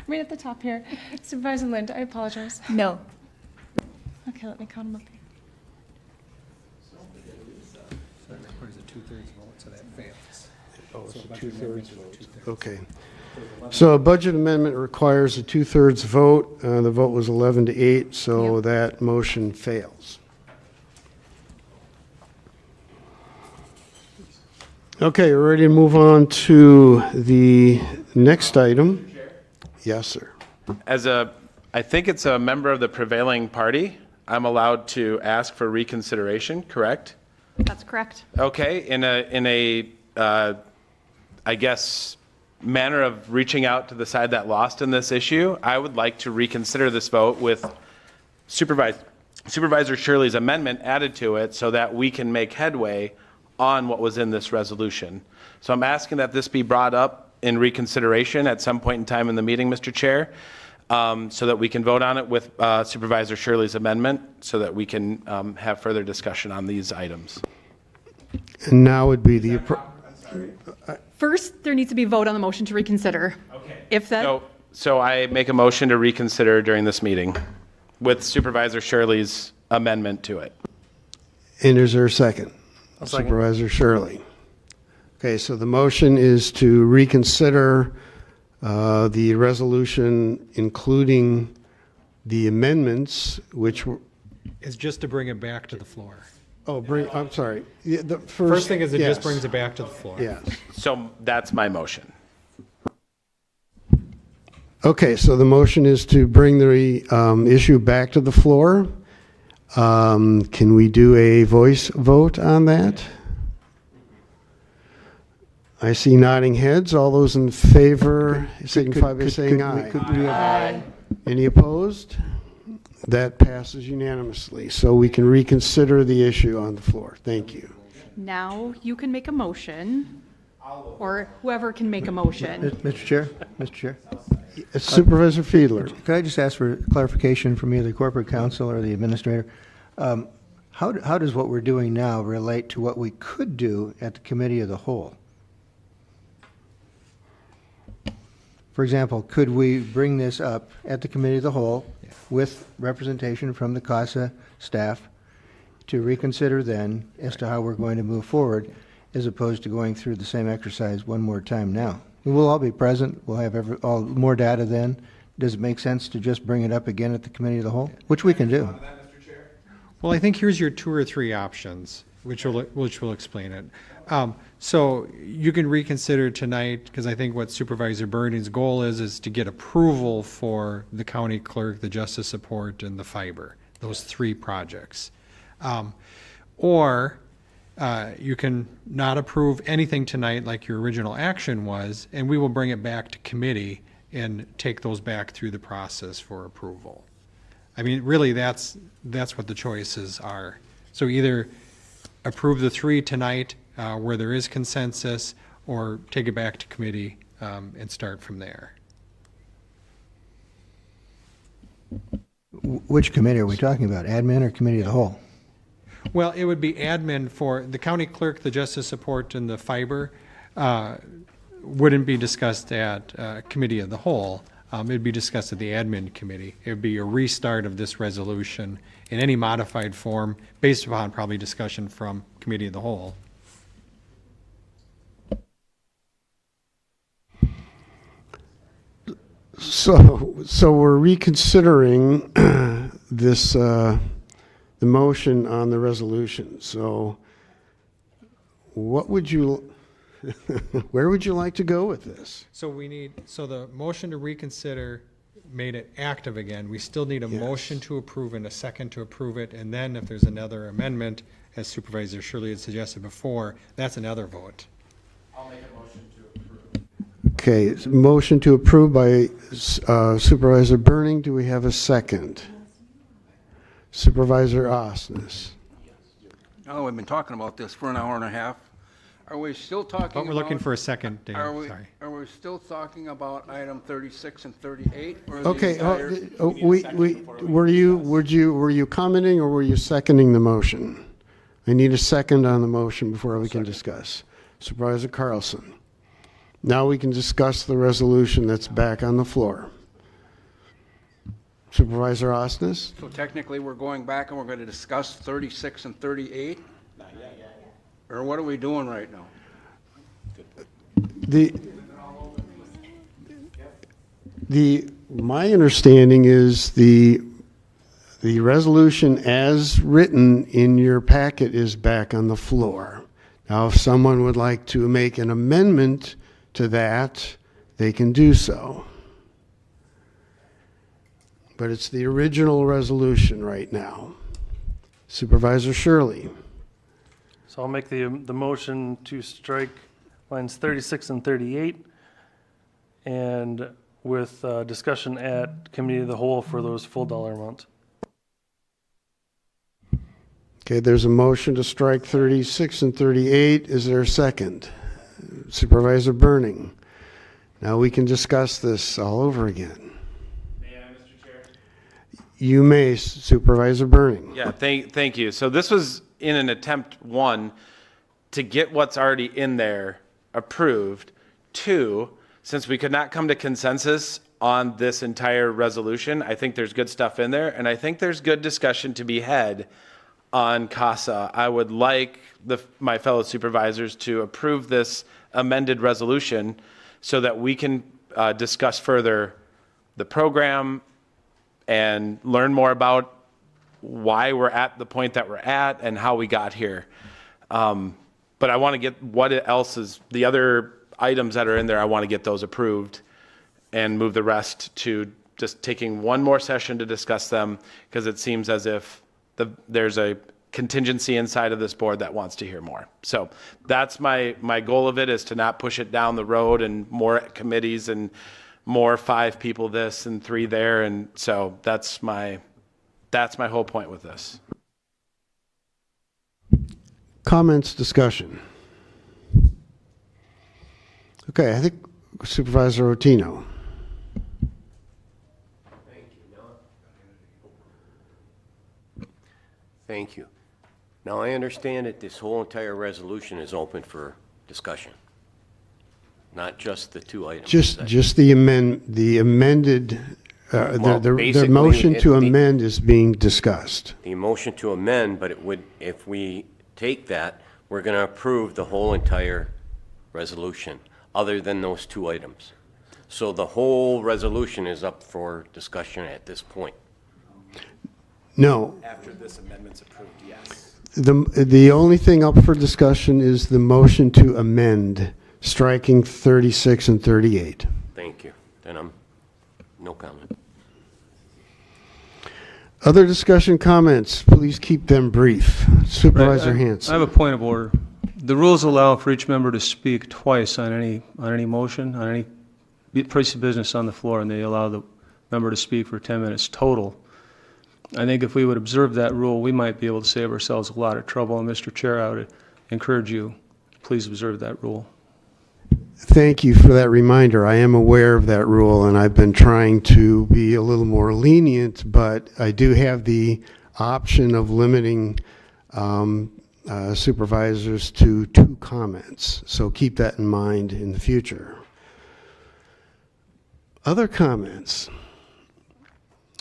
Right at the top here. Supervisor Lind, I apologize. No. Okay, let me count them up here. okay. So a budget amendment requires a 2/3 vote. The vote was 11 to 8, so Yep. that motion fails. Okay, we're ready to move on to the next item. Yes, sir. I think it's a member of the prevailing party, I'm allowed to ask for reconsideration, correct? That's correct. Okay, in a I guess, manner of reaching out to the side that lost in this issue, I would like to reconsider this vote with Supervisor Shirley's amendment added to it so that we can make headway on what was in this resolution. So I'm asking that this be brought up in reconsideration at some point in time in the meeting, Mr. Chair, so that we can vote on it with Supervisor Shirley's amendment so that we can have further discussion on these items. And now would be the, First, there needs to be a vote on the motion to reconsider. Okay. If that, So I make a motion to reconsider during this meeting with Supervisor Shirley's amendment to it. and is there a second? second. Supervisor Shirley. Okay, so the motion is to reconsider the resolution, including the amendments, which were, It's just to bring it back to the floor. I'm sorry. Yeah, the First thing is it yes. just brings it back to the floor. Yes. So that's my motion. Okay, so the motion is to bring the issue back to the floor. Can we do a voice vote on that? I see nodding heads. All those in favor signify by saying aye. Any opposed? That passes unanimously. So we can reconsider the issue on the floor. Thank you. now you can make a motion, or whoever can make a motion. Mr. Chair, Supervisor Fiedler. could I just ask for clarification from either corporate counsel or the administrator? How does what we're doing now relate to what we could do at the committee of the whole? For example, could we bring this up at the committee of the whole with representation from the CASA staff to reconsider then as to how we're going to move forward, as opposed to going through the same exercise one more time now? We'll all be present. We'll have all more data then. Does it make sense to just bring it up again at the committee of the whole? Which we can do. Well, I think here's your 2 or 3 options, which will explain it. So you can reconsider tonight, because I think what Supervisor Burning's goal is to get approval for the county clerk, the justice support, and the fiber, those 3 projects. Or you can not approve anything tonight like your original action was, and we will bring it back to committee and take those back through the process for approval. I mean, really, that's what the choices are. So either approve the 3 tonight where there is consensus, or take it back to committee and start from there. Which committee are we talking about? Admin or committee of the whole? Well, it would be admin for the county clerk, the justice support, and the fiber wouldn't be discussed at committee of the whole. It'd be discussed at the admin committee. It would be a restart of this resolution in any modified form, based upon probably discussion from committee of the whole. So we're reconsidering this, the motion on the resolution. So what would you, where would you like to go with this? So so the motion to reconsider made it active again. We still need a motion to approve and a second to approve it, and then if there's another amendment, as Supervisor Shirley had suggested before, that's another vote. I'll make a motion to approve. Okay, motion to approve by Supervisor Burning. Do we have a second? Supervisor Osnes. Now, we've been talking about this for an hour and a half. Are we still talking But we're looking about- for a second, Dan, Are we, sorry. are we still talking about item 36 and 38? Or the Okay, entire- were you commenting or were you seconding the motion? I need a second on the motion before we can discuss. Supervisor Carlson. Now we can discuss the resolution that's back on the floor. Supervisor Osnes? So technically, we're going back and we're going to discuss 36 and 38? Not yet. Or what are we doing right now? My understanding is the resolution as written in your packet is back on the floor. Now, if someone would like to make an amendment to that, they can do so. But it's the original resolution right now. Supervisor Shirley. So I'll make the motion to strike lines 36 and 38, and with discussion at committee of the whole for those full dollar amounts. Okay, there's a motion to strike 36 and 38. Is there a second? Supervisor Burning. Now we can discuss this all over again. May I, Mr. Chair? You may, Supervisor Burning. Yeah, thank you. So this was in an attempt, one, to get what's already in there approved. Two, since we could not come to consensus on this entire resolution, I think there's good stuff in there, and I think there's good discussion to be had on CASA. I would like my fellow supervisors to approve this amended resolution so that we can discuss further the program and learn more about why we're at the point that we're at and how we got here. But I want to get what else is, the other items that are in there, I want to get those approved and move the rest to just taking one more session to discuss them, because it seems as if there's a contingency inside of this board that wants to hear more. So that's my goal of it, is to not push it down the road and more committees and more 5 people this and 3 there. And so that's my whole point with this. Comments, discussion. Okay, I think Supervisor Rotino. Thank you. Now, I understand that this whole entire resolution is open for discussion, not just the 2 items. Just the amended, Well, the basically, motion to the- amend is being discussed. The motion to amend, but it would, if we take that, we're going to approve the whole entire resolution, other than those 2 items. So the whole resolution is up for discussion at this point. No, After this amendment's approved, yes. the only thing up for discussion is the motion to amend, striking 36 and 38. Thank you. Then no comment. Other discussion comments, please keep them brief. Supervisor I Hanson. have a point of order. The rules allow for each member to speak twice on any motion, on any piece of business on the floor, and they allow the member to speak for 10 minutes total. I think if we would observe that rule, we might be able to save ourselves a lot of trouble. And Mr. Chair, I would encourage you, please observe that rule. Thank you for that reminder. I am aware of that rule, and I've been trying to be a little more lenient, but I do have the option of limiting supervisors to 2 comments. So keep that in mind in the future. Other comments?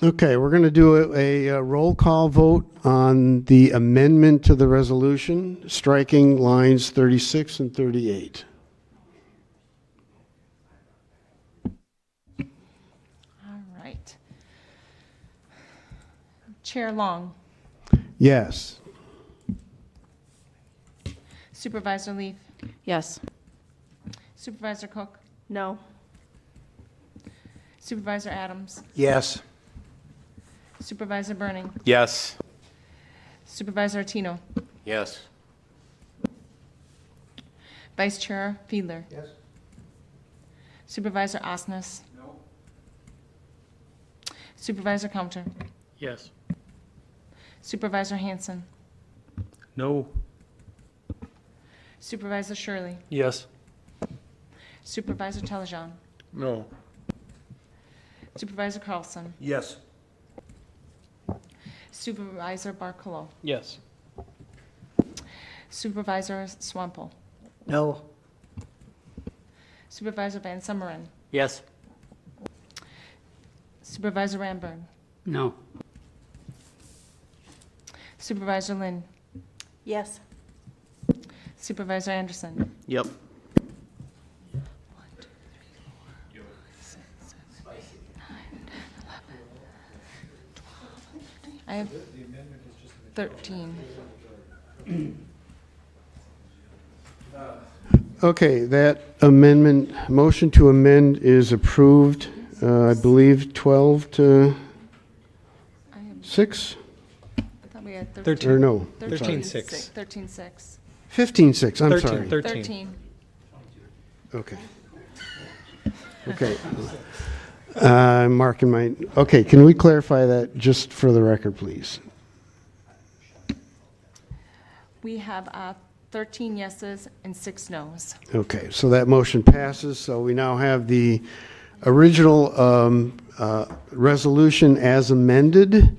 Okay, we're going to do a roll call vote on the amendment to the resolution, striking lines 36 and 38. Chair Long, Yes. Supervisor Leaf, Yes. Supervisor Cook, No. Supervisor Adams, Yes. Supervisor Burning, Yes. Supervisor Tino, Yes. Vice Chair Fiedler, Yes. Supervisor Osnes. No. Supervisor Counter, Yes. Supervisor Hanson, No. Supervisor Shirley, Yes. Supervisor Telejon, No. Supervisor Carlson, Yes. Supervisor Barcolo, Yes. Supervisor Swampel, No. Supervisor Van Summeren, Yes. Supervisor Ramberg, No. Supervisor Lynn, Yes. Supervisor Anderson, Yep. I have 13. Okay, that amendment, motion to amend is approved, I believe 12 to I have, 6? I thought we had 13. Or no? 13-6. 13-6. 15-6, I'm sorry. 13. Okay. Okay. I'm marking my, okay, can we clarify that just for the record, please? We have 13 yeses and 6 nos. Okay, so that motion passes, so we now have the original resolution as amended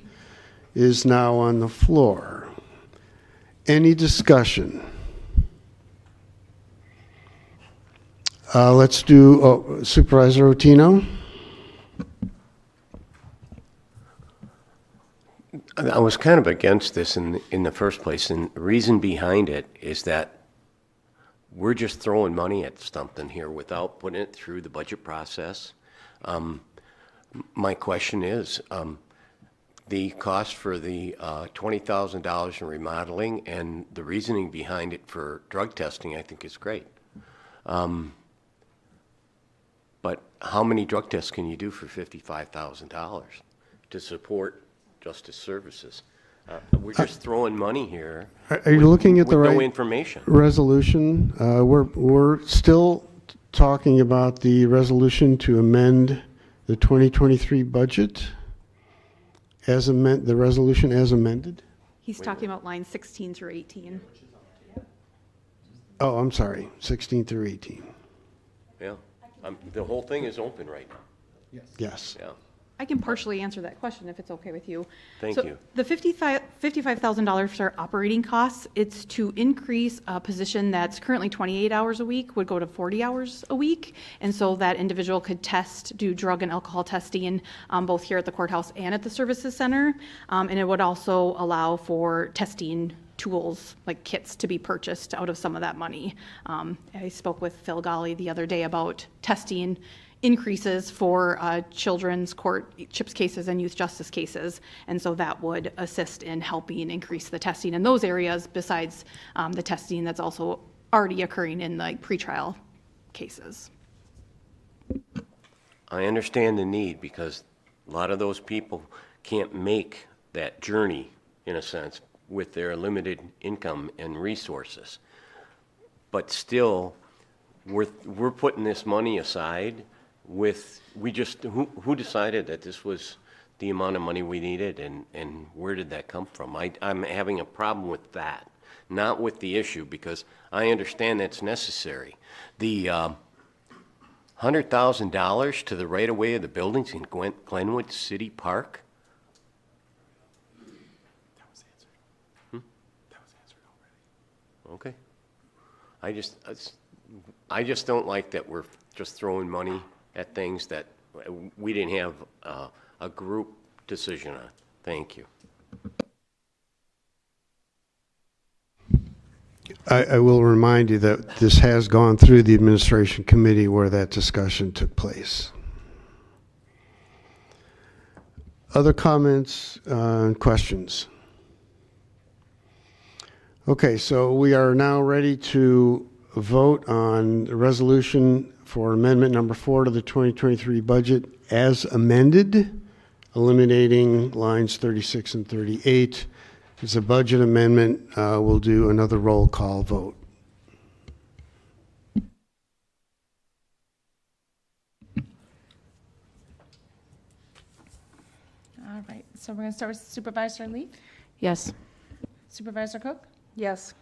is now on the floor. Any discussion? Let's do Supervisor Otino. I was kind of against this in the first place, and the reason behind it is that we're just throwing money at something here without putting it through the budget process. My question is, the cost for the $20,000 in remodeling and the reasoning behind it for drug testing, I think is great. But how many drug tests can you do for $55,000 to support justice services? We're just throwing money here. Are you looking at the with no right information? resolution? We're still talking about the resolution to amend the 2023 budget as the resolution as amended? He's talking about lines 16 through 18. Oh, I'm sorry, 16 through 18. Yeah, the whole thing is open right now. Yes. Yeah. I can partially answer that question if it's okay with you. Thank So you. The $55,000 for operating costs, it's to increase a position that's currently 28 hours a week, would go to 40 hours a week. And so that individual could do drug and alcohol testing, both here at the courthouse and at the services center. And it would also allow for testing tools, like kits, to be purchased out of some of that money. I spoke with Phil Golly the other day about testing increases for children's court CHIPS cases and youth justice cases. And so that would assist in helping increase the testing in those areas besides the testing that's also already occurring in the pretrial cases. I understand the need because a lot of those people can't make that journey, in a sense, with their limited income and resources. But still, we're putting this money aside with, who decided that this was the amount of money we needed and where did that come from? I'm having a problem with that, not with the issue, because I understand that's necessary. The $100,000 to the right-of-way of the buildings in Glenwood City Park? That was answered. That was answered already. Okay. I just don't like that we're just throwing money at things that we didn't have a group decision on. Thank you. I will remind you that this has gone through the administration committee where that discussion took place. Other comments and questions? Okay, so we are now ready to vote on the resolution for amendment number 4 to the 2023 budget as amended, eliminating lines 36 and 38. It's a budget amendment. We'll do another roll call vote. All right, so we're going to start with Supervisor Lee, Yes. Supervisor Cook, Yes.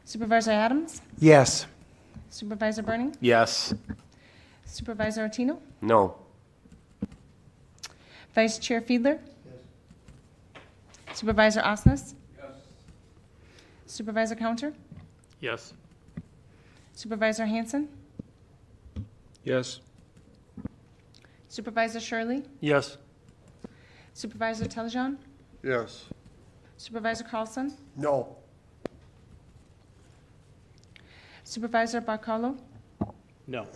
Supervisor Adams, Yes. Supervisor Burning, Yes. Supervisor Artino, No. Vice Chair Fiedler, Supervisor Osnes, Supervisor Counter, Yes. Supervisor Hanson, Yes. Supervisor Shirley, Yes. Supervisor Telejohn, Yes. Supervisor Carlson, No. Supervisor Barcarlo, No.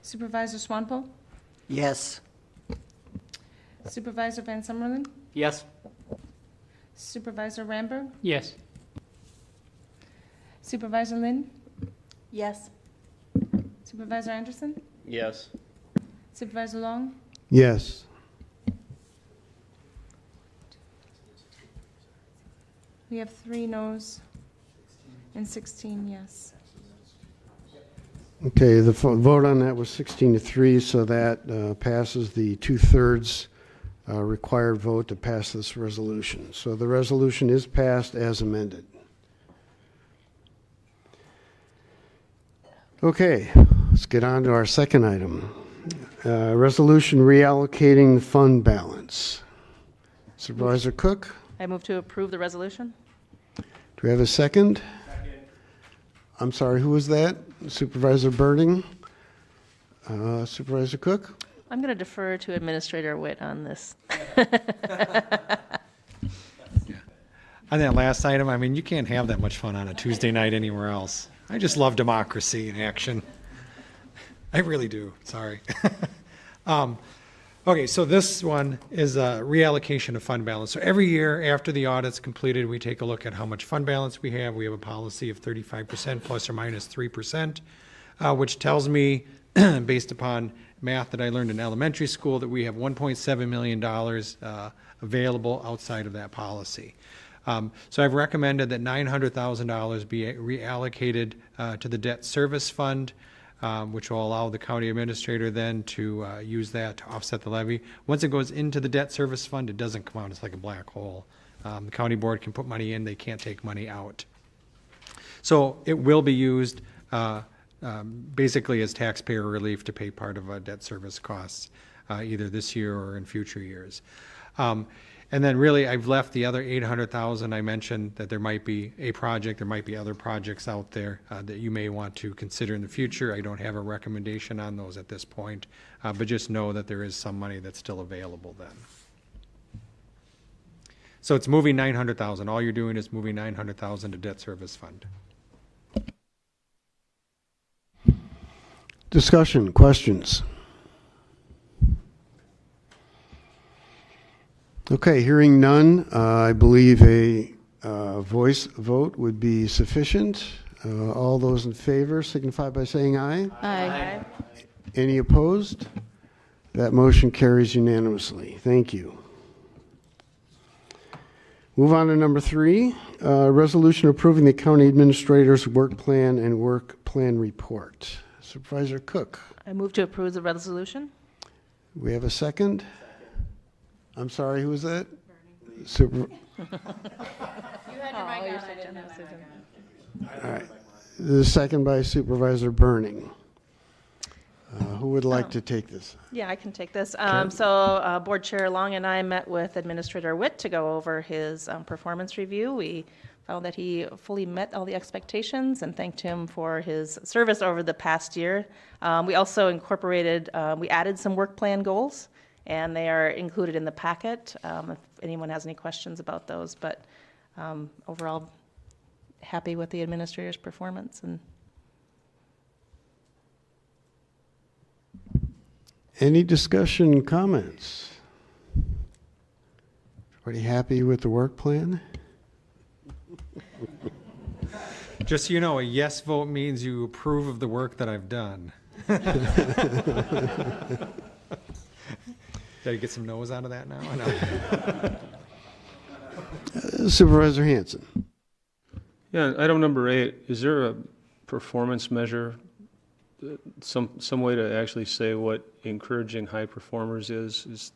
Supervisor Swanpo, Yes. Supervisor Van Summerlin, Yes. Supervisor Ramberg, Yes. Supervisor Lynn, Yes. Supervisor Anderson, Yes. Supervisor Long, Yes. we have 3 noes and 16 yes. Okay, the vote on that was 16-3, so that passes the 2/3 required vote to pass this resolution. So the resolution is passed as amended. Okay, let's get on to our second item. Resolution reallocating the fund balance. Supervisor Cook, I move to approve the resolution. do we have a second? I'm sorry, who was that? Supervisor Burning? Supervisor Cook? I'm going to defer to Administrator Witt on this. On that last item, I mean, you can't have that much fun on a Tuesday night anywhere else. I just love democracy in action. I really do, sorry. Okay, so this one is a reallocation of fund balance. So every year after the audit's completed, we take a look at how much fund balance we have. We have a policy of 35% plus or minus 3%, which tells me, based upon math that I learned in elementary school, that we have $1.7 million available outside of that policy. So I've recommended that $900,000 be reallocated to the debt service fund, which will allow the county administrator then to use that to offset the levy. Once it goes into the debt service fund, it doesn't come out. It's like a black hole. The county board can put money in. They can't take money out. So it will be used basically as taxpayer relief to pay part of debt service costs, either this year or in future years. And then really, I've left the other $800,000. I mentioned that there might be a project, there might be other projects out there that you may want to consider in the future. I don't have a recommendation on those at this point, but just know that there is some money that's still available then. So it's moving $900,000. All you're doing is moving $900,000 to debt service fund. Discussion, questions? Okay, hearing none, I believe a voice vote would be sufficient. All those in favor signify by saying aye. Aye. Any opposed? That motion carries unanimously. Thank you. Move on to number 3, resolution approving the county administrator's work plan and work plan report. Supervisor Cook. I move to approve the resolution. We have a second? I'm sorry, who was that? Super. You had your mic on, I didn't have my mic on. All right. The second by Supervisor Burning. Who would like to take this? Yeah, I can take this. So Board Chair Long and I met with Administrator Witt to go over his performance review. We found that he fully met all the expectations and thanked him for his service over the past year. We also incorporated, we added some work plan goals, and they are included in the packet if anyone has any questions about those. But overall, happy with the administrator's performance. And Any discussion, comments? Everybody happy with the work plan? Just so you know, a yes vote means you approve of the work that I've done. Did I get some no's out of that now? No. Supervisor Hanson. Yeah, item number 8, is there a performance measure, some way to actually say what encouraging high performers is?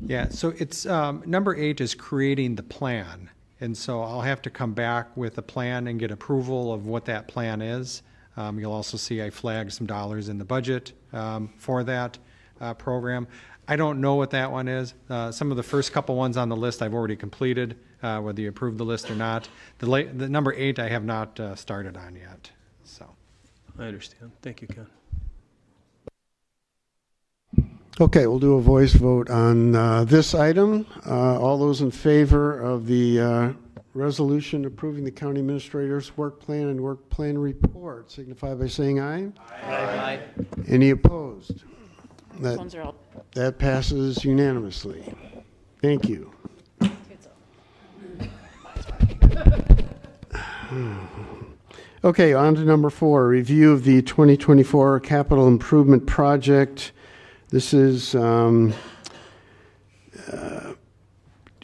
Yeah, so it's, number 8 is creating the plan. And so I'll have to come back with a plan and get approval of what that plan is. You'll also see I flagged some dollars in the budget for that program. I don't know what that one is. Some of the first couple ones on the list I've already completed, whether you approve the list or not. The number 8 I have not started on yet. So I understand. Thank you, Ken. Okay, we'll do a voice vote on this item. All those in favor of the resolution approving the county administrator's work plan and work plan report signify by saying aye. Aye. Any opposed? Phones are out. That passes unanimously. Thank you. Okay, on to number 4, review of the 2024 capital improvement project. This is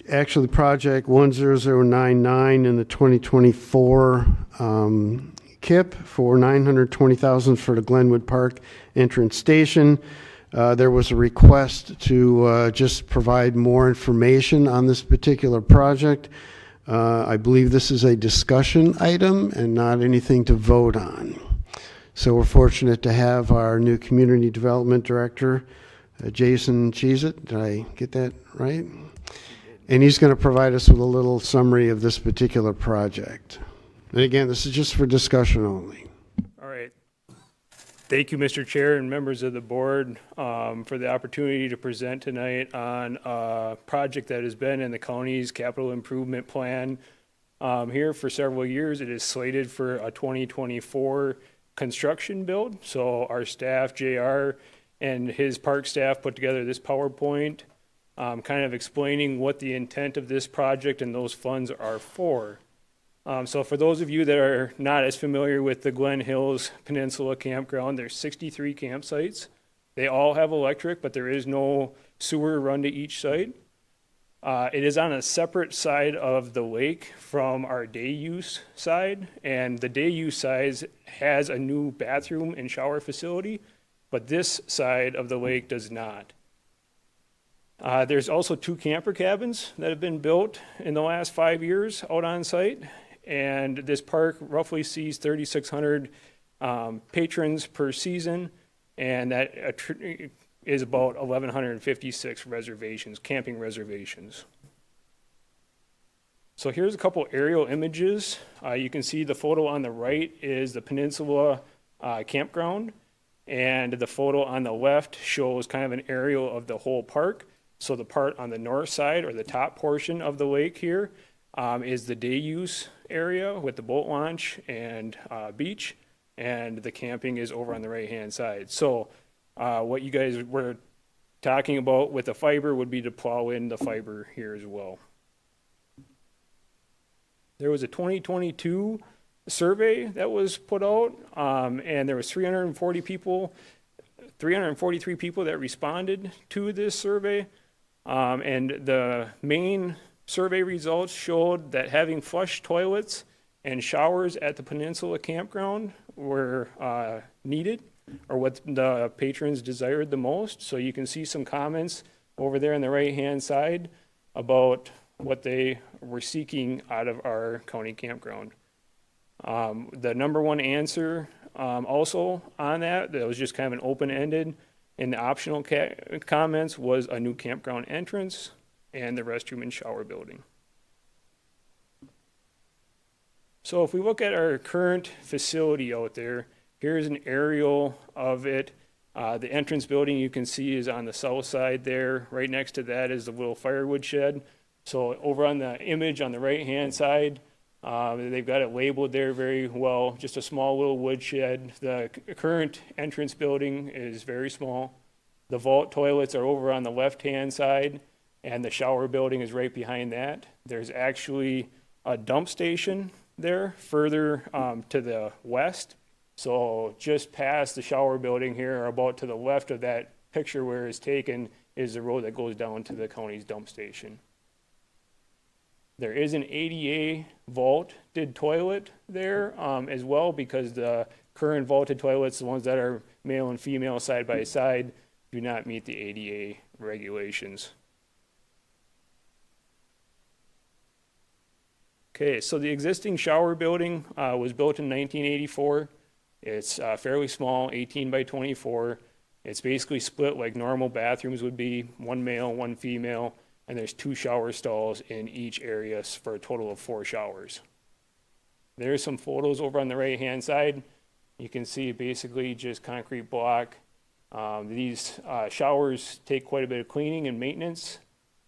actually project 10099 in the 2024 KIP for $920,000 for the Glenwood Park entrance station. There was a request to just provide more information on this particular project. I believe this is a discussion item and not anything to vote on. So we're fortunate to have our new Community Development Director, Jason Cheesit. Did I get that right? And he's going to provide us with a little summary of this particular project. And again, this is just for discussion only. All right. Thank you, Mr. Chair and members of the board, for the opportunity to present tonight on a project that has been in the county's capital improvement plan here for several years. It is slated for a 2024 construction build. So our staff, JR, and his park staff put together this PowerPoint kind of explaining what the intent of this project and those funds are for. So for those of you that are not as familiar with the Glen Hills Peninsula Campground, there's 63 campsites. They all have electric, but there is no sewer run to each site. It is on a separate side of the lake from our day use side, and the day use side has a new bathroom and shower facility, but this side of the lake does not. There's also 2 camper cabins that have been built in the last 5 years out on site, and this park roughly sees 3,600 patrons per season, and that is about 1,156 reservations, camping reservations. So here's a couple aerial images. You can see the photo on the right is the Peninsula Campground, and the photo on the left shows kind of an aerial of the whole park. So the part on the north side, or the top portion of the lake here, is the day use area with the boat launch and beach, and the camping is over on the right hand side. So what you guys were talking about with the fiber would be to plow in the fiber here as well. There was a 2022 survey that was put out, and there was 343 people that responded to this survey. And the main survey results showed that having flush toilets and showers at the Peninsula Campground were needed, or what the patrons desired the most. So you can see some comments over there on the right-hand side about what they were seeking out of our county campground. The number one answer also on that was just kind of an open-ended, and the optional comments was a new campground entrance and the restroom and shower building. So if we look at our current facility out there, here's an aerial of it. The entrance building you can see is on the south side there. Right next to that is the little firewood shed. So over on the image on the right-hand side, They've got it labeled there very well, just a small little woodshed. The current entrance building is very small. The vault toilets are over on the left-hand side, and the shower building is right behind that. There's actually a dump station there further to the west. So just past the shower building here, or about to the left of that picture where it's taken, is the road that goes down to the county's dump station. There is an ADA vaulted toilet there as well, because the current vaulted toilets, the ones that are male and female side by side, do not meet the ADA regulations. Okay, so the existing shower building was built in 1984. It's fairly small, 18 by 24. It's basically split like normal bathrooms would be, one male, one female, and there's 2 shower stalls in each area for a total of 4 showers. There's some photos over on the right-hand side. You can see basically just concrete block. These showers take quite a bit of cleaning and maintenance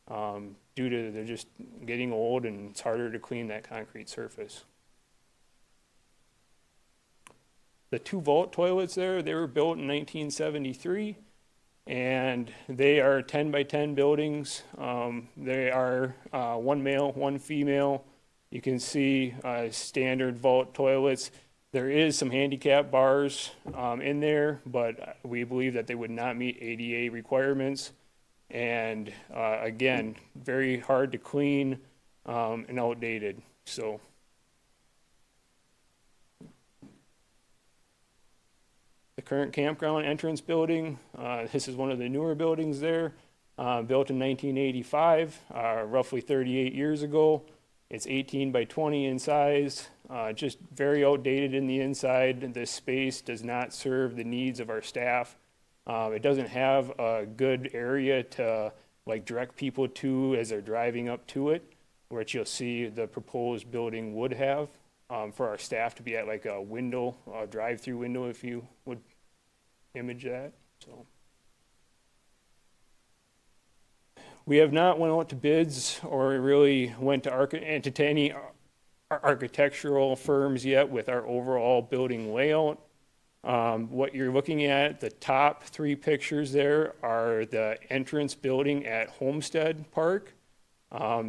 due to they're just getting old and it's harder to clean that concrete surface. The 2 vault toilets there, they were built in 1973, and they are 10 by 10 buildings. They are 1 male, 1 female. You can see standard vault toilets. There is some handicap bars in there, but we believe that they would not meet ADA requirements. And again, very hard to clean and outdated. So. The current campground entrance building, this is one of the newer buildings there, built in 1985, roughly 38 years ago. It's 18 by 20 in size, just very outdated in the inside. This space does not serve the needs of our staff. It doesn't have a good area to like direct people to as they're driving up to it, which you'll see the proposed building would have for our staff to be at like a window, a drive-through window, if you would image that. So we have not went out to bids or really went to any architectural firms yet with our overall building layout. What you're looking at, the top 3 pictures there are the entrance building at Homestead Park.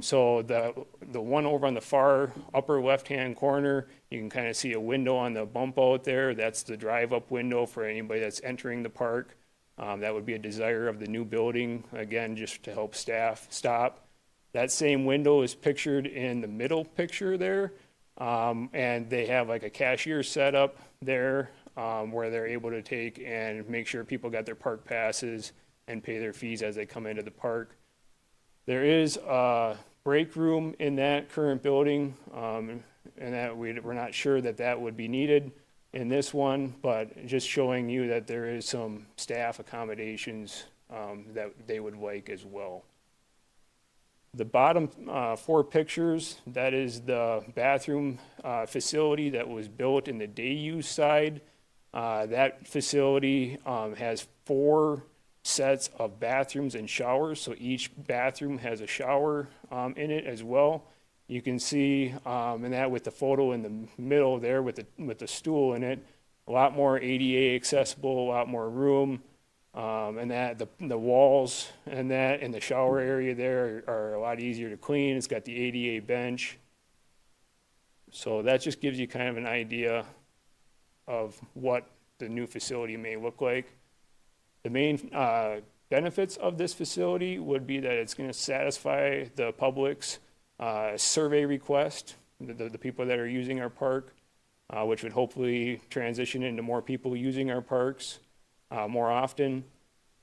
So the one over on the far upper left-hand corner, you can kind of see a window on the bump out there. That's the drive-up window for anybody that's entering the park. That would be a desire of the new building, again, just to help staff stop. That same window is pictured in the middle picture there, and they have like a cashier set up there where they're able to take and make sure people got their park passes and pay their fees as they come into the park. There is a break room in that current building, and that we're not sure that that would be needed in this one, but just showing you that there is some staff accommodations that they would like as well. The bottom 4 pictures, that is the bathroom facility that was built in the day use side. That facility has 4 sets of bathrooms and showers, so each bathroom has a shower in it as well. You can see in that with the photo in the middle there with the stool in it, a lot more ADA accessible, a lot more room, and that the walls and that in the shower area there are a lot easier to clean. It's got the ADA bench. So that just gives you kind of an idea of what the new facility may look like. The main benefits of this facility would be that it's going to satisfy the public's survey request, the people that are using our park, which would hopefully transition into more people using our parks more often.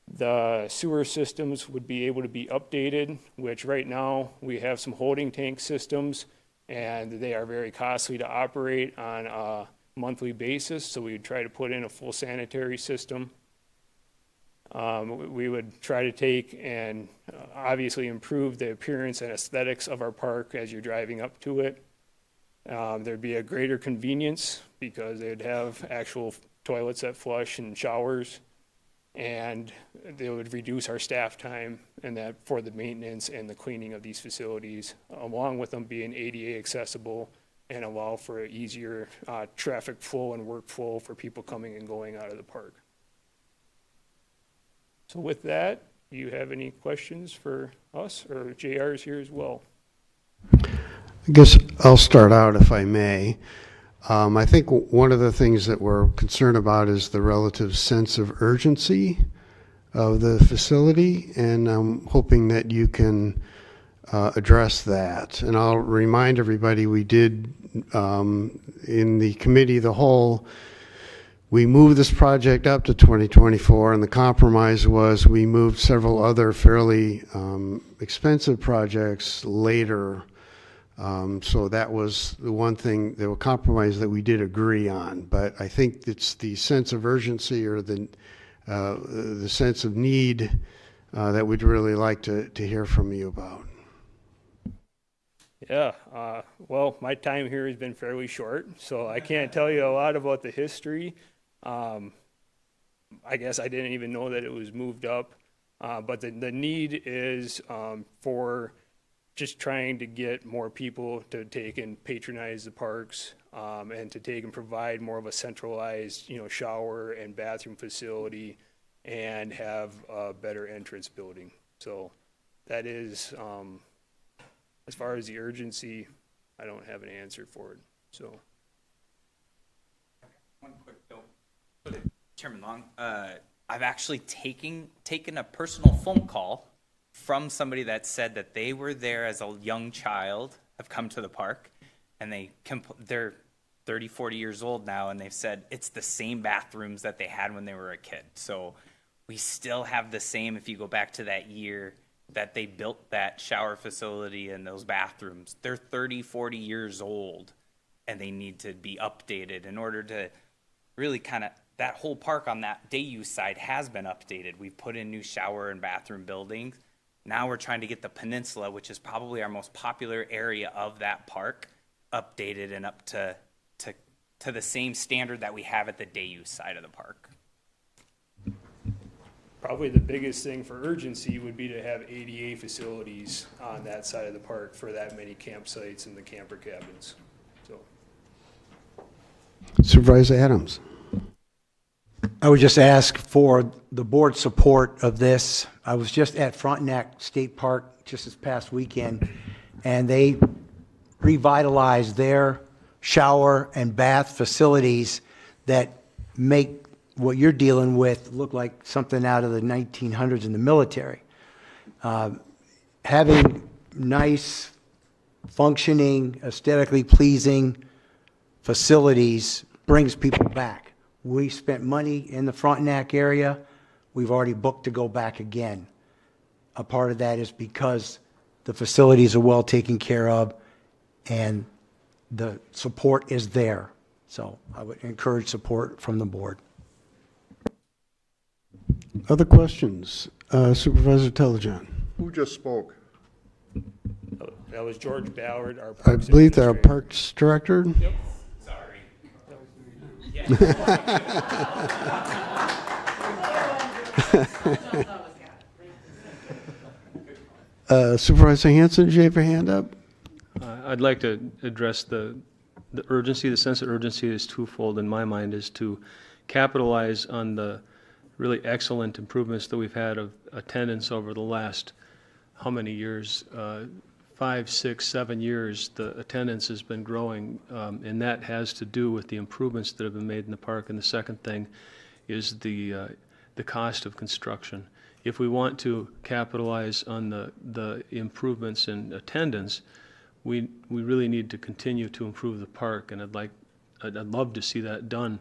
The sewer systems would be able to be updated, which right now we have some holding tank systems, and they are very costly to operate on a monthly basis, so we would try to put in a full sanitary system. We would try to take and obviously improve the appearance and aesthetics of our park as you're driving up to it. There'd be a greater convenience because they'd have actual toilets that flush and showers, and they would reduce our staff time and that for the maintenance and the cleaning of these facilities, along with them being ADA accessible and allow for an easier traffic flow and workflow for people coming and going out of the park. So with that, do you have any questions for us, or JR's here as well? I guess I'll start out if I may. I think one of the things that we're concerned about is the relative sense of urgency of the facility, and I'm hoping that you can address that. And I'll remind everybody, we did, in the committee of the whole, we moved this project up to 2024, and the compromise was we moved several other fairly expensive projects later. So that was the one thing, the compromise that we did agree on. But I think it's the sense of urgency or the sense of need that we'd really like to hear from you about. Yeah, well, my time here has been fairly short, so I can't tell you a lot about the history. I guess I didn't even know that it was moved up, but the need is for just trying to get more people to take and patronize the parks, and to take and provide more of a centralized, shower and bathroom facility, and have a better entrance building. So that is, as far as the urgency, I don't have an answer for it. So. One quick note for the Chairman Long. I've actually taken a personal phone call from somebody that said that they were there as a young child, have come to the park, and they're 30, 40 years old now, and they've said it's the same bathrooms that they had when they were a kid. So we still have the same, if you go back to that year that they built that shower facility and those bathrooms, they're 30, 40 years old, and they need to be updated in order to really that whole park on that day use side has been updated. We've put in new shower and bathroom buildings. Now we're trying to get the peninsula, which is probably our most popular area of that park, updated and up to the same standard that we have at the day use side of the park. Probably the biggest thing for urgency would be to have ADA facilities on that side of the park for that many campsites and the camper cabins. So. Supervisor Adams. I would just ask for the board's support of this. I was just at Frontenac State Park just this past weekend, and they revitalized their shower and bath facilities that make what you're dealing with look like something out of the 1900s in the military. Having nice, functioning, aesthetically pleasing facilities brings people back. We spent money in the Frontenac area. We've already booked to go back again. A part of that is because the facilities are well taken care of and the support is there. So I would encourage support from the board. Other questions? Supervisor Telejohn. Who just spoke? That was George Ballard, our I Parks believe that our Administrator. Parks Director. Yep. Sorry. Supervisor Hanson, did you have your hand up? I'd like to address the urgency. The sense of urgency is twofold in my mind, is to capitalize on the really excellent improvements that we've had of attendance over the last, how many years? 5, 6, 7 years, the attendance has been growing, and that has to do with the improvements that have been made in the park. And the second thing is the cost of construction. If we want to capitalize on the improvements in attendance, we really need to continue to improve the park, and I'd love to see that done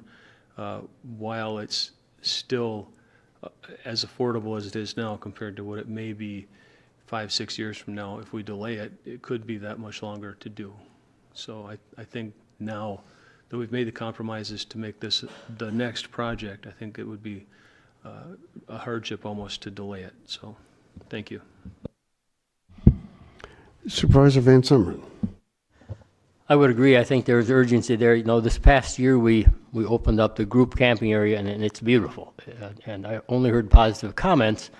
while it's still as affordable as it is now compared to what it may be 5, 6 years from now. If we delay it, it could be that much longer to do. So I think now that we've made the compromises to make this the next project, I think it would be a hardship almost to delay it. So thank you. Supervisor Van Summeren. I would agree. I think there's urgency there. This past year we opened up the group camping area, and it's beautiful. And I only heard positive comments.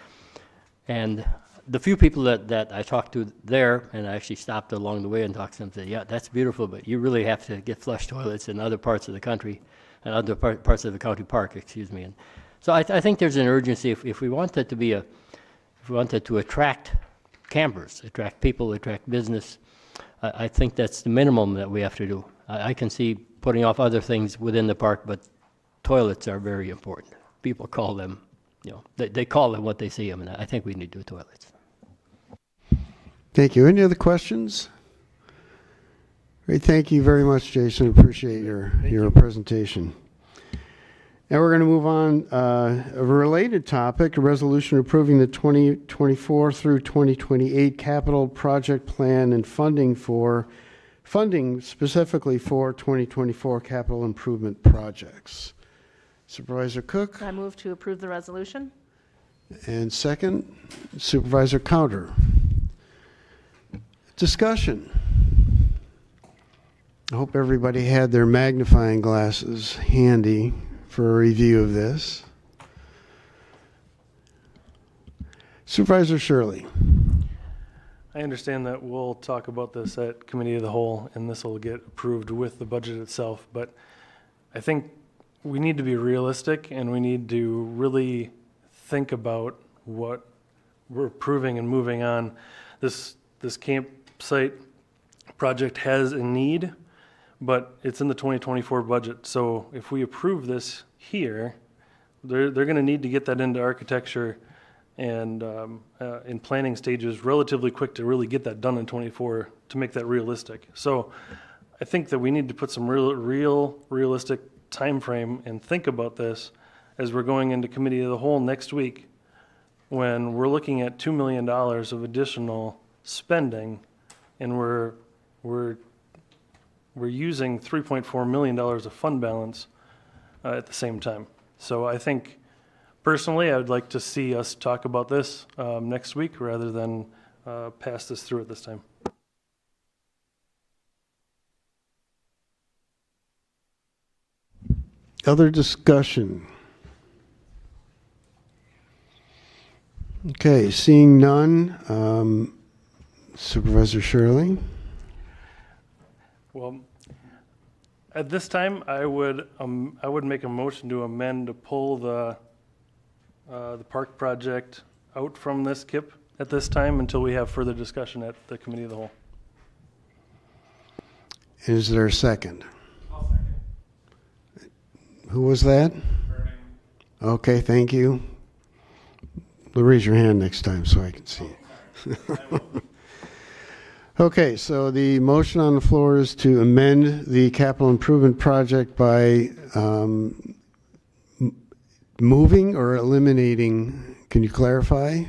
And the few people that I talked to there, and I actually stopped along the way and talked to them, said, yeah, that's beautiful, but you really have to get flush toilets in other parts of the country, and other parts of the county park, excuse me. And so I think there's an urgency if we want that to be if we want that to attract campers, attract people, attract business. I think that's the minimum that we have to do. I can see putting off other things within the park, but toilets are very important. People call them, you know, they call them what they see them, and I think we need to do toilets. Thank you. Any other questions? Great. Thank you very much, Jason. Appreciate your presentation. Now we're going to move on. A related topic, a resolution approving the 2024 through 2028 capital project plan and funding specifically for 2024 capital improvement projects. Supervisor Cook. I move to approve the resolution. And second, Supervisor Counter. Discussion. I hope everybody had their magnifying glasses handy for a review of this. Supervisor Shirley. I understand that we'll talk about this at Committee of the Whole, and this will get approved with the budget itself, but I think we need to be realistic, and we need to really think about what we're approving and moving on. This campsite project has a need, but it's in the 2024 budget. So if we approve this here, they're going to need to get that into architecture and in planning stages relatively quick to really get that done in 24 to make that realistic. So I think that we need to put some realistic time frame and think about this as we're going into Committee of the Whole next week, when we're looking at $2 million of additional spending, and we're using $3.4 million of fund balance at the same time. So I think, personally, I would like to see us talk about this next week rather than pass this through at this time. Other discussion? Okay, seeing none, Supervisor Shirley. Well, at this time, I would make a motion to amend to pull the park project out from this KIP at this time until we have further discussion at the Committee of the Whole. Is there a second? I'll second. Who was that? Burning. Okay, thank you. Raise your hand next time so I can see it. Okay, so the motion on the floor is to amend the capital improvement project by moving or eliminating, can you clarify,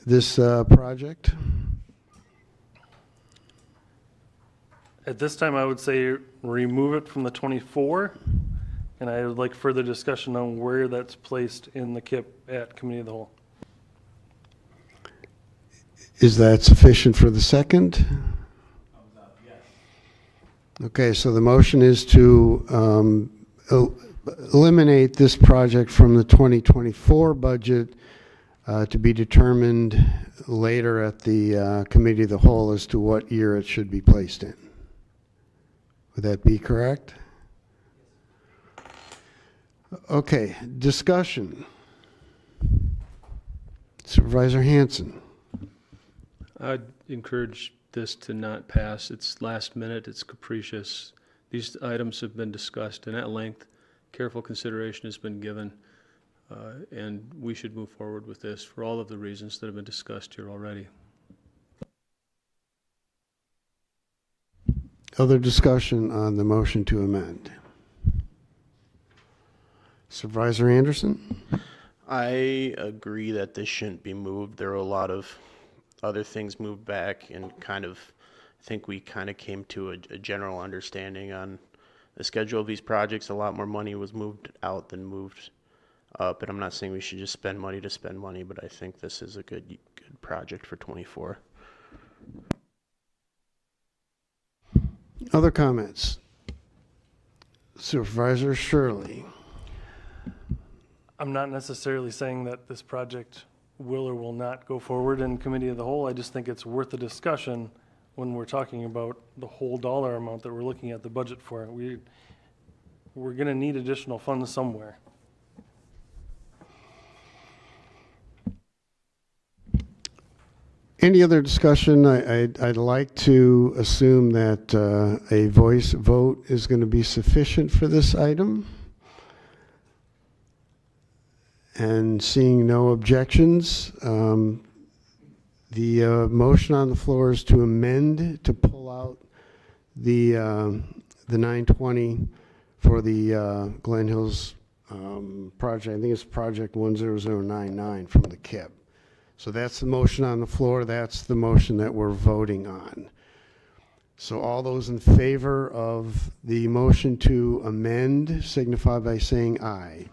this project? At this time, I would say remove it from the 24, and I would like further discussion on where that's placed in the KIP at Committee of the Whole. Is that sufficient for the second? Yes. Okay, so the motion is to eliminate this project from the 2024 budget to be determined later at the Committee of the Whole as to what year it should be placed in. Would that be correct? Okay, discussion. Supervisor Hanson. I'd encourage this to not pass. It's last minute, it's capricious. These items have been discussed, and at length, careful consideration has been given, and we should move forward with this for all of the reasons that have been discussed here already. Other discussion on the motion to amend? Supervisor Anderson? I agree that this shouldn't be moved. There are a lot of other things moved back, and I think we kind of came to a general understanding on the schedule of these projects. A lot more money was moved out than moved up, and I'm not saying we should just spend money to spend money, but I think this is a good project for 24. Other comments? Supervisor Shirley. I'm not necessarily saying that this project will or will not go forward in committee of the whole. I just think it's worth a discussion when we're talking about the whole dollar amount that we're looking at the budget for. We're going to need additional funds somewhere. Any other discussion? I'd like to assume that a voice vote is going to be sufficient for this item. And seeing no objections, the motion on the floor is to amend, to pull out the 920 for the Glen Hills project. I think it's project 10099 from the KIB. So that's the motion on the floor. That's the motion that we're voting on. So all those in favor of the motion to amend signify by saying aye.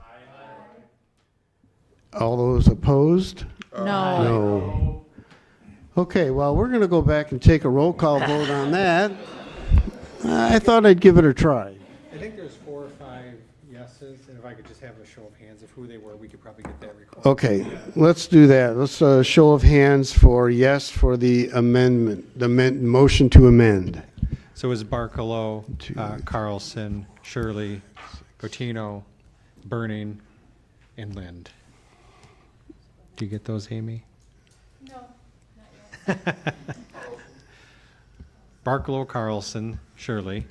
All those opposed? No. No. Okay, well, we're going to go back and take a roll call vote on that. I thought I'd give it a try. I think there's 4 or 5 yeses, and if I could just have a show of hands of who they were, we could probably get that recorded. Okay, let's do that. Let's show of hands for yes for the amendment, the motion to amend. So it was Barcelo, Carlson, Shirley, Gotino, Burning, and Lind. Do you get those, Amy? No, Barcelo, Carlson, Shirley,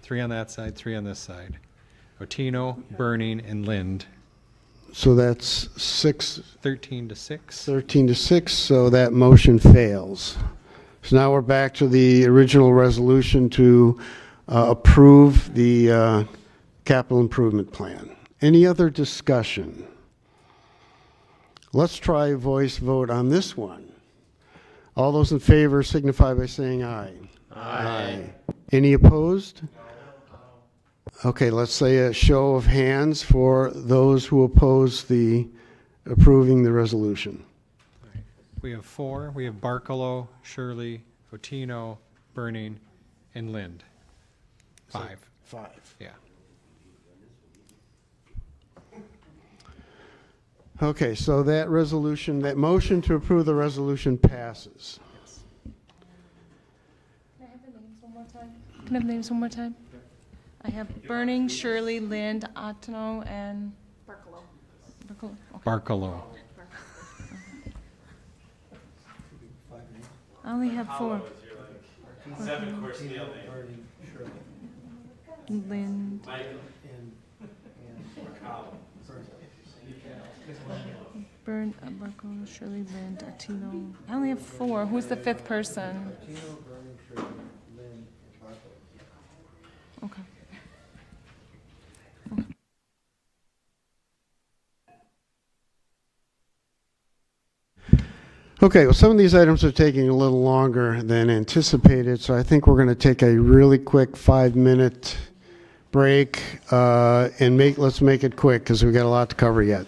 3 on that side, 3 on this side. Gotino, Burning, and Lind. So that's 13 to 6. 13 to 6, so that motion fails. So now we're back to the original resolution to approve the capital improvement plan. Any other discussion? Let's try a voice vote on this one. All those in favor signify by saying aye. Aye. Any opposed? Okay, let's say a show of hands for those who oppose the approving the resolution. We have 4. We have Barcelo, Shirley, Gotino, Burning, and Lind. 5. 5. Yeah. Okay, so that resolution, that motion to approve the resolution passes. Can I have the names one more time? Can I have the names one more time? I have Burning, Shirley, Lind, Otno, and Barcelo. Barcelo. Okay. Barcelo. I only have 4. 7 course deal Lind. Barcelo, Shirley, Lind, Otno. I only have 4. Who's the 5th person? Okay. Okay, well, some of these items are taking a little longer than anticipated, so I think we're going to take a really quick 5-minute break and let's make it quick because we've got a lot to cover yet.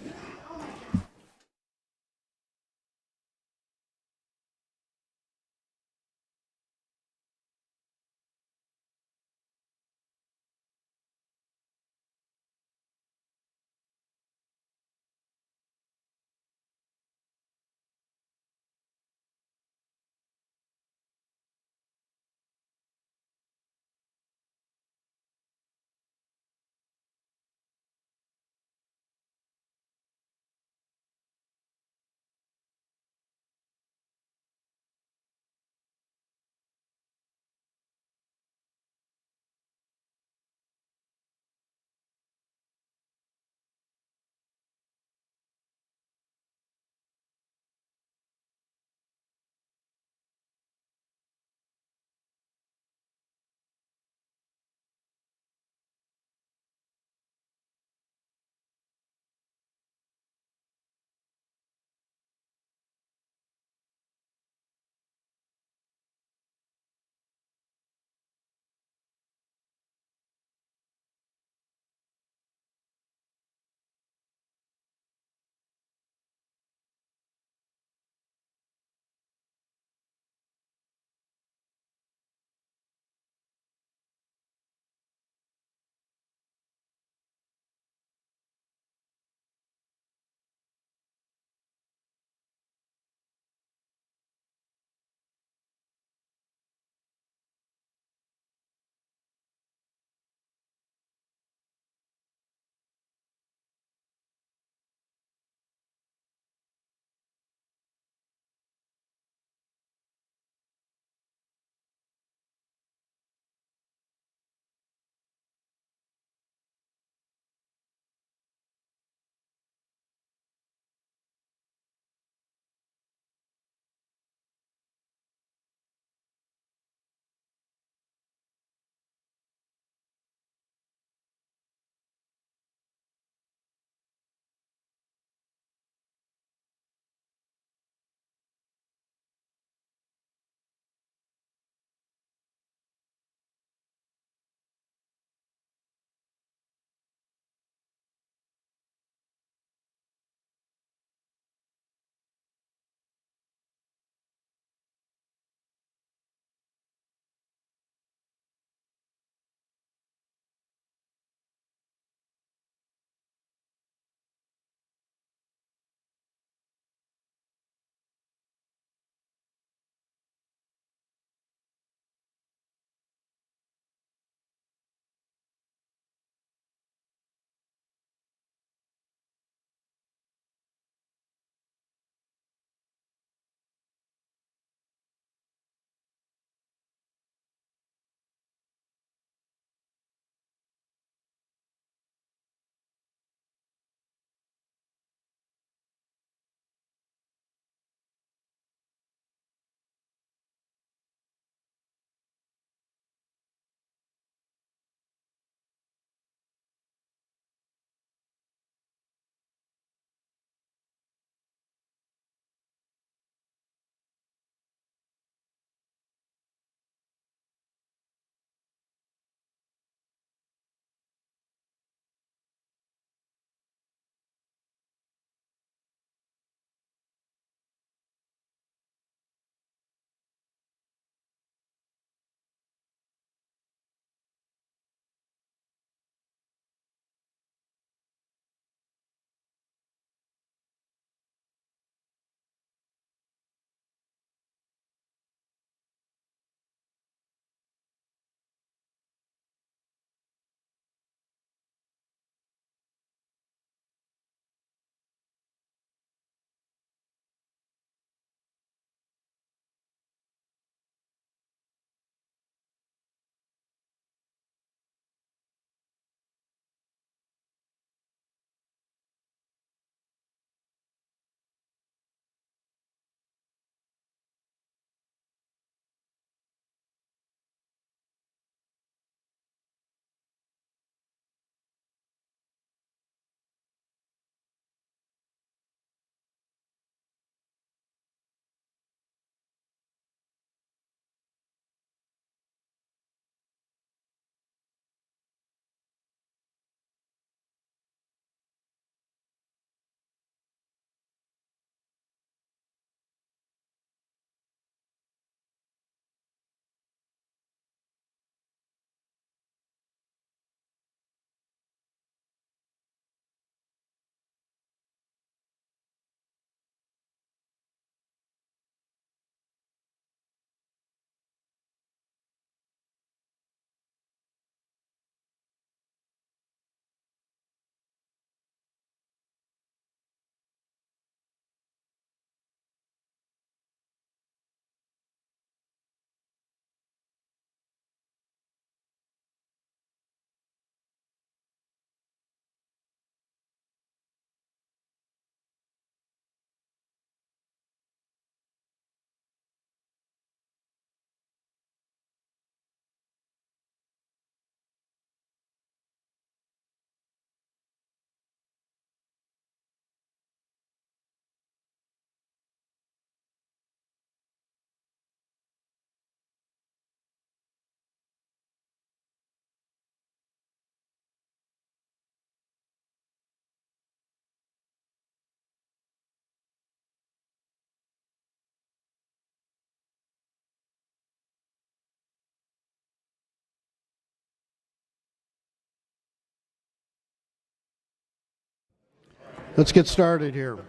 Let's get started here.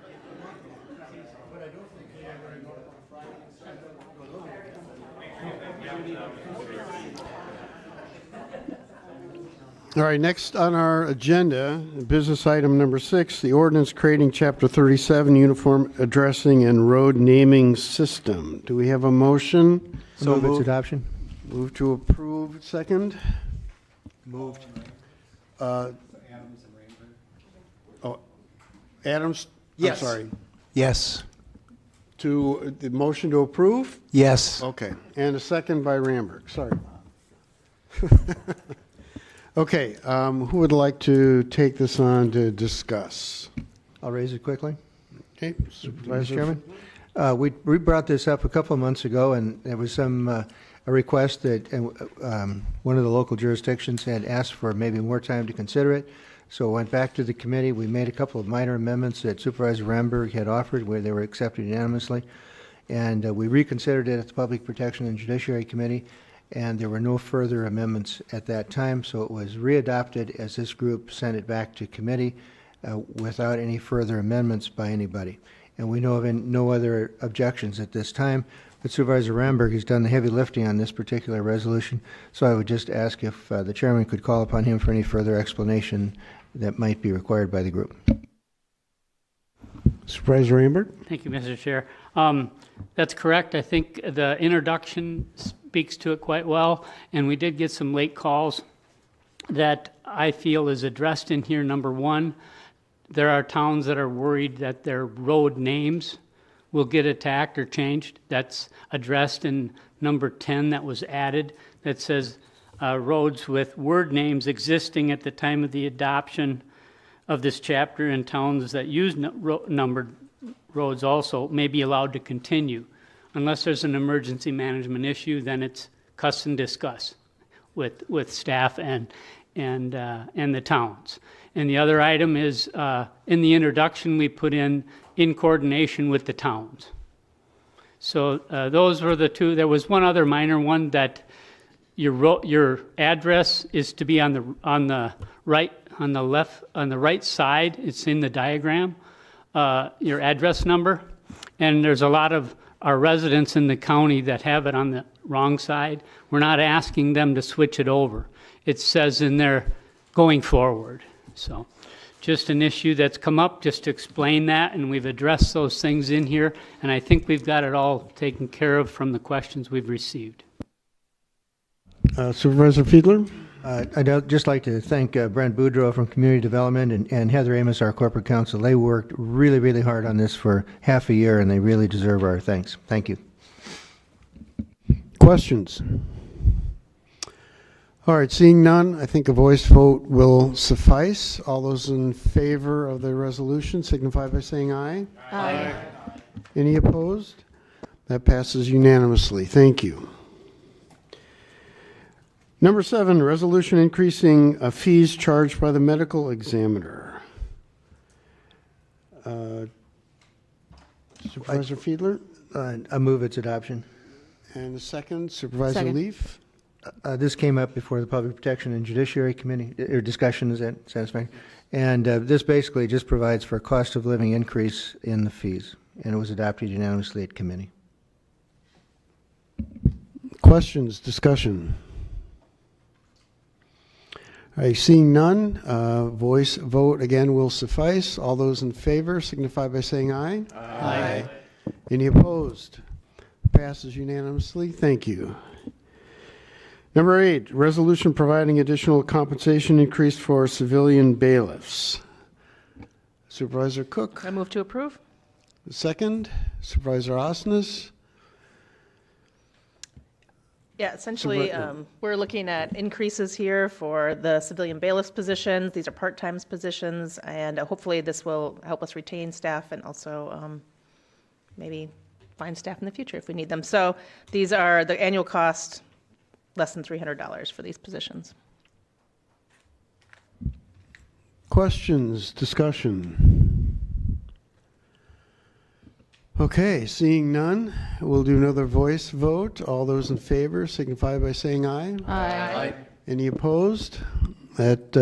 All right, next on our agenda, business item number 6, the ordinance creating Chapter 37 Uniform Addressing and Road Naming System. Do we have a motion? So move its adoption. Move to approve. Second? Moved. Adams? Yes. I'm sorry. Yes. To the motion to approve? Yes. Okay. And a second by Ramberg. Sorry. Okay. Who would like to take this on to discuss? I'll raise it quickly. Okay. Mr. Supervisor. Chairman. We brought this up a couple of months ago, and there was a request that one of the local jurisdictions had asked for maybe more time to consider it. So it went back to the committee. We made a couple of minor amendments that Supervisor Ramberg had offered, where they were accepted unanimously. And we reconsidered it at the Public Protection and Judiciary Committee, and there were no further amendments at that time. So it was readopted as this group sent it back to committee without any further amendments by anybody. And we know of no other objections at this time. But Supervisor Ramberg has done the heavy lifting on this particular resolution, so I would just ask if the chairman could call upon him for any further explanation that might be required by the group. Supervisor Ramberg. Thank you, Mr. Chair. That's correct. I think the introduction speaks to it quite well, and we did get some late calls that I feel is addressed in here. Number one, there are towns that are worried that their road names will get attacked or changed. That's addressed in number 10 that was added, that says roads with word names existing at the time of the adoption of this chapter in towns that use numbered roads also may be allowed to continue. Unless there's an emergency management issue, then it's cuss and discuss with staff and the towns. And the other item is in the introduction we put in coordination with the towns. So those were the two. There was one other minor one that your address is to be on the right side. It's in the diagram. Your address number, and there's a lot of our residents in the county that have it on the wrong side. We're not asking them to switch it over. It says in there going forward. So just an issue that's come up, just to explain that, and we've addressed those things in here, and I think we've got it all taken care of from the questions we've received. Supervisor Fiedler? I'd just like to thank Brent Boudreau from Community Development and Heather Amos, our corporate counsel. They worked really, really hard on this for half a year, and they really deserve our thanks. Thank you. Questions? All right, seeing none, I think a voice vote will suffice. All those in favor of the resolution signify by saying aye. Aye. Any opposed? That passes unanimously. Thank you. Number 7, resolution increasing fees charged by the medical examiner. Supervisor Fiedler? I move its adoption. And the second, Supervisor Second. Leaf? This came up before the Public Protection and Judiciary Committee, or discussion, is that satisfying? And this basically just provides for a cost of living increase in the fees, and it was adopted unanimously at committee. Questions, discussion? All right, seeing none, voice vote again will suffice. All those in favor signify by saying aye. Aye. Any opposed? Passes unanimously. Thank you. Number 8, resolution providing additional compensation increase for civilian bailiffs. Supervisor Cook. I move to approve. Second, Supervisor Osnes. Yeah, essentially, we're looking at increases here for the civilian bailiffs positions. These are part-time positions, and hopefully this will help us retain staff and also maybe find staff in the future if we need them. So these are the annual cost, less than $300 for these positions. Questions, discussion? Okay, seeing none, we'll do another voice vote. All those in favor signify by saying aye. Aye. Any opposed? That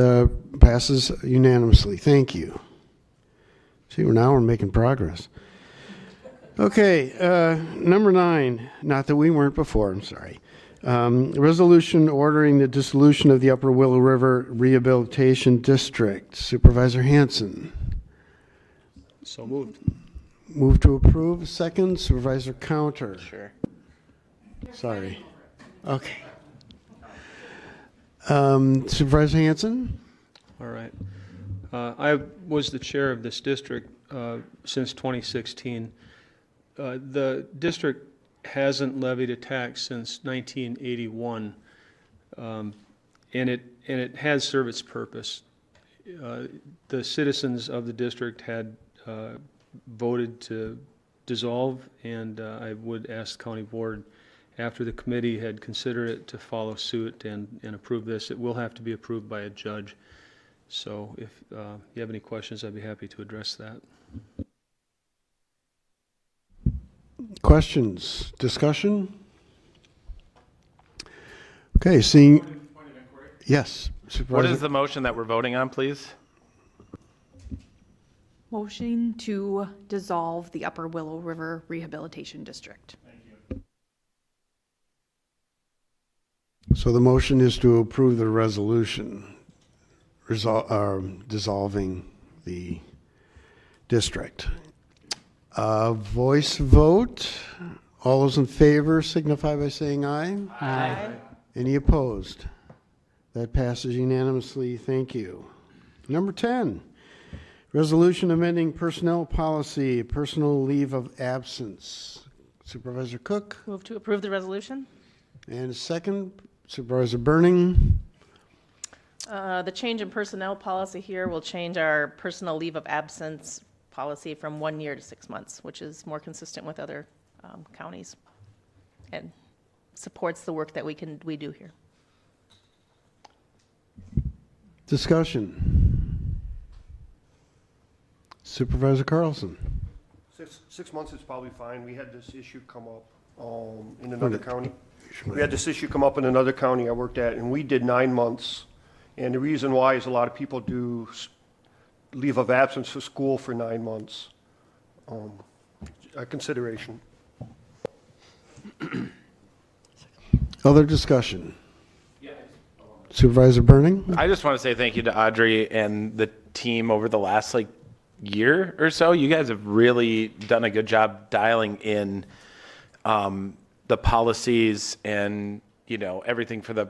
passes unanimously. Thank you. See, now we're making progress. Okay, number 9, not that we weren't before, I'm sorry. Resolution ordering the dissolution of the Upper Willow River Rehabilitation District. Supervisor Hanson. So moved. Move to approve. Second, Supervisor Counter. Sure. Sorry. Okay. Supervisor Hanson? All right. I was the chair of this district since 2016. The district hasn't levied a tax since 1981, and it has served its purpose. The citizens of the district had voted to dissolve, and I would ask the county board, after the committee had considered it, to follow suit and approve this. It will have to be approved by a judge. So if you have any questions, I'd be happy to address that. Questions? Discussion? Okay, seeing... Yes. Supervisor. What is the motion that we're voting on, please? Motion to dissolve the Upper Willow River Rehabilitation District. So the motion is to approve the resolution dissolving the district. Voice vote. All those in favor signify by saying aye. Aye. Any opposed? That passes unanimously. Thank you. Number 10, resolution amending personnel policy, personal leave of absence. Supervisor Cook. Move to approve the resolution. And a second, Supervisor Burning. The change in personnel policy here will change our personal leave of absence policy from 1 year to 6 months, which is more consistent with other counties and supports the work that we do here. Discussion. Supervisor Carlson. 6 months is probably fine. We had this issue come up in another county. We had this issue come up in another county I worked at, and we did 9 months. And the reason why is a lot of people do leave of absence for school for 9 months. A consideration. Other discussion. Supervisor Burning. I just want to say thank you to Audrey and the team over the last year or so. You guys have really done a good job dialing in the policies and everything for the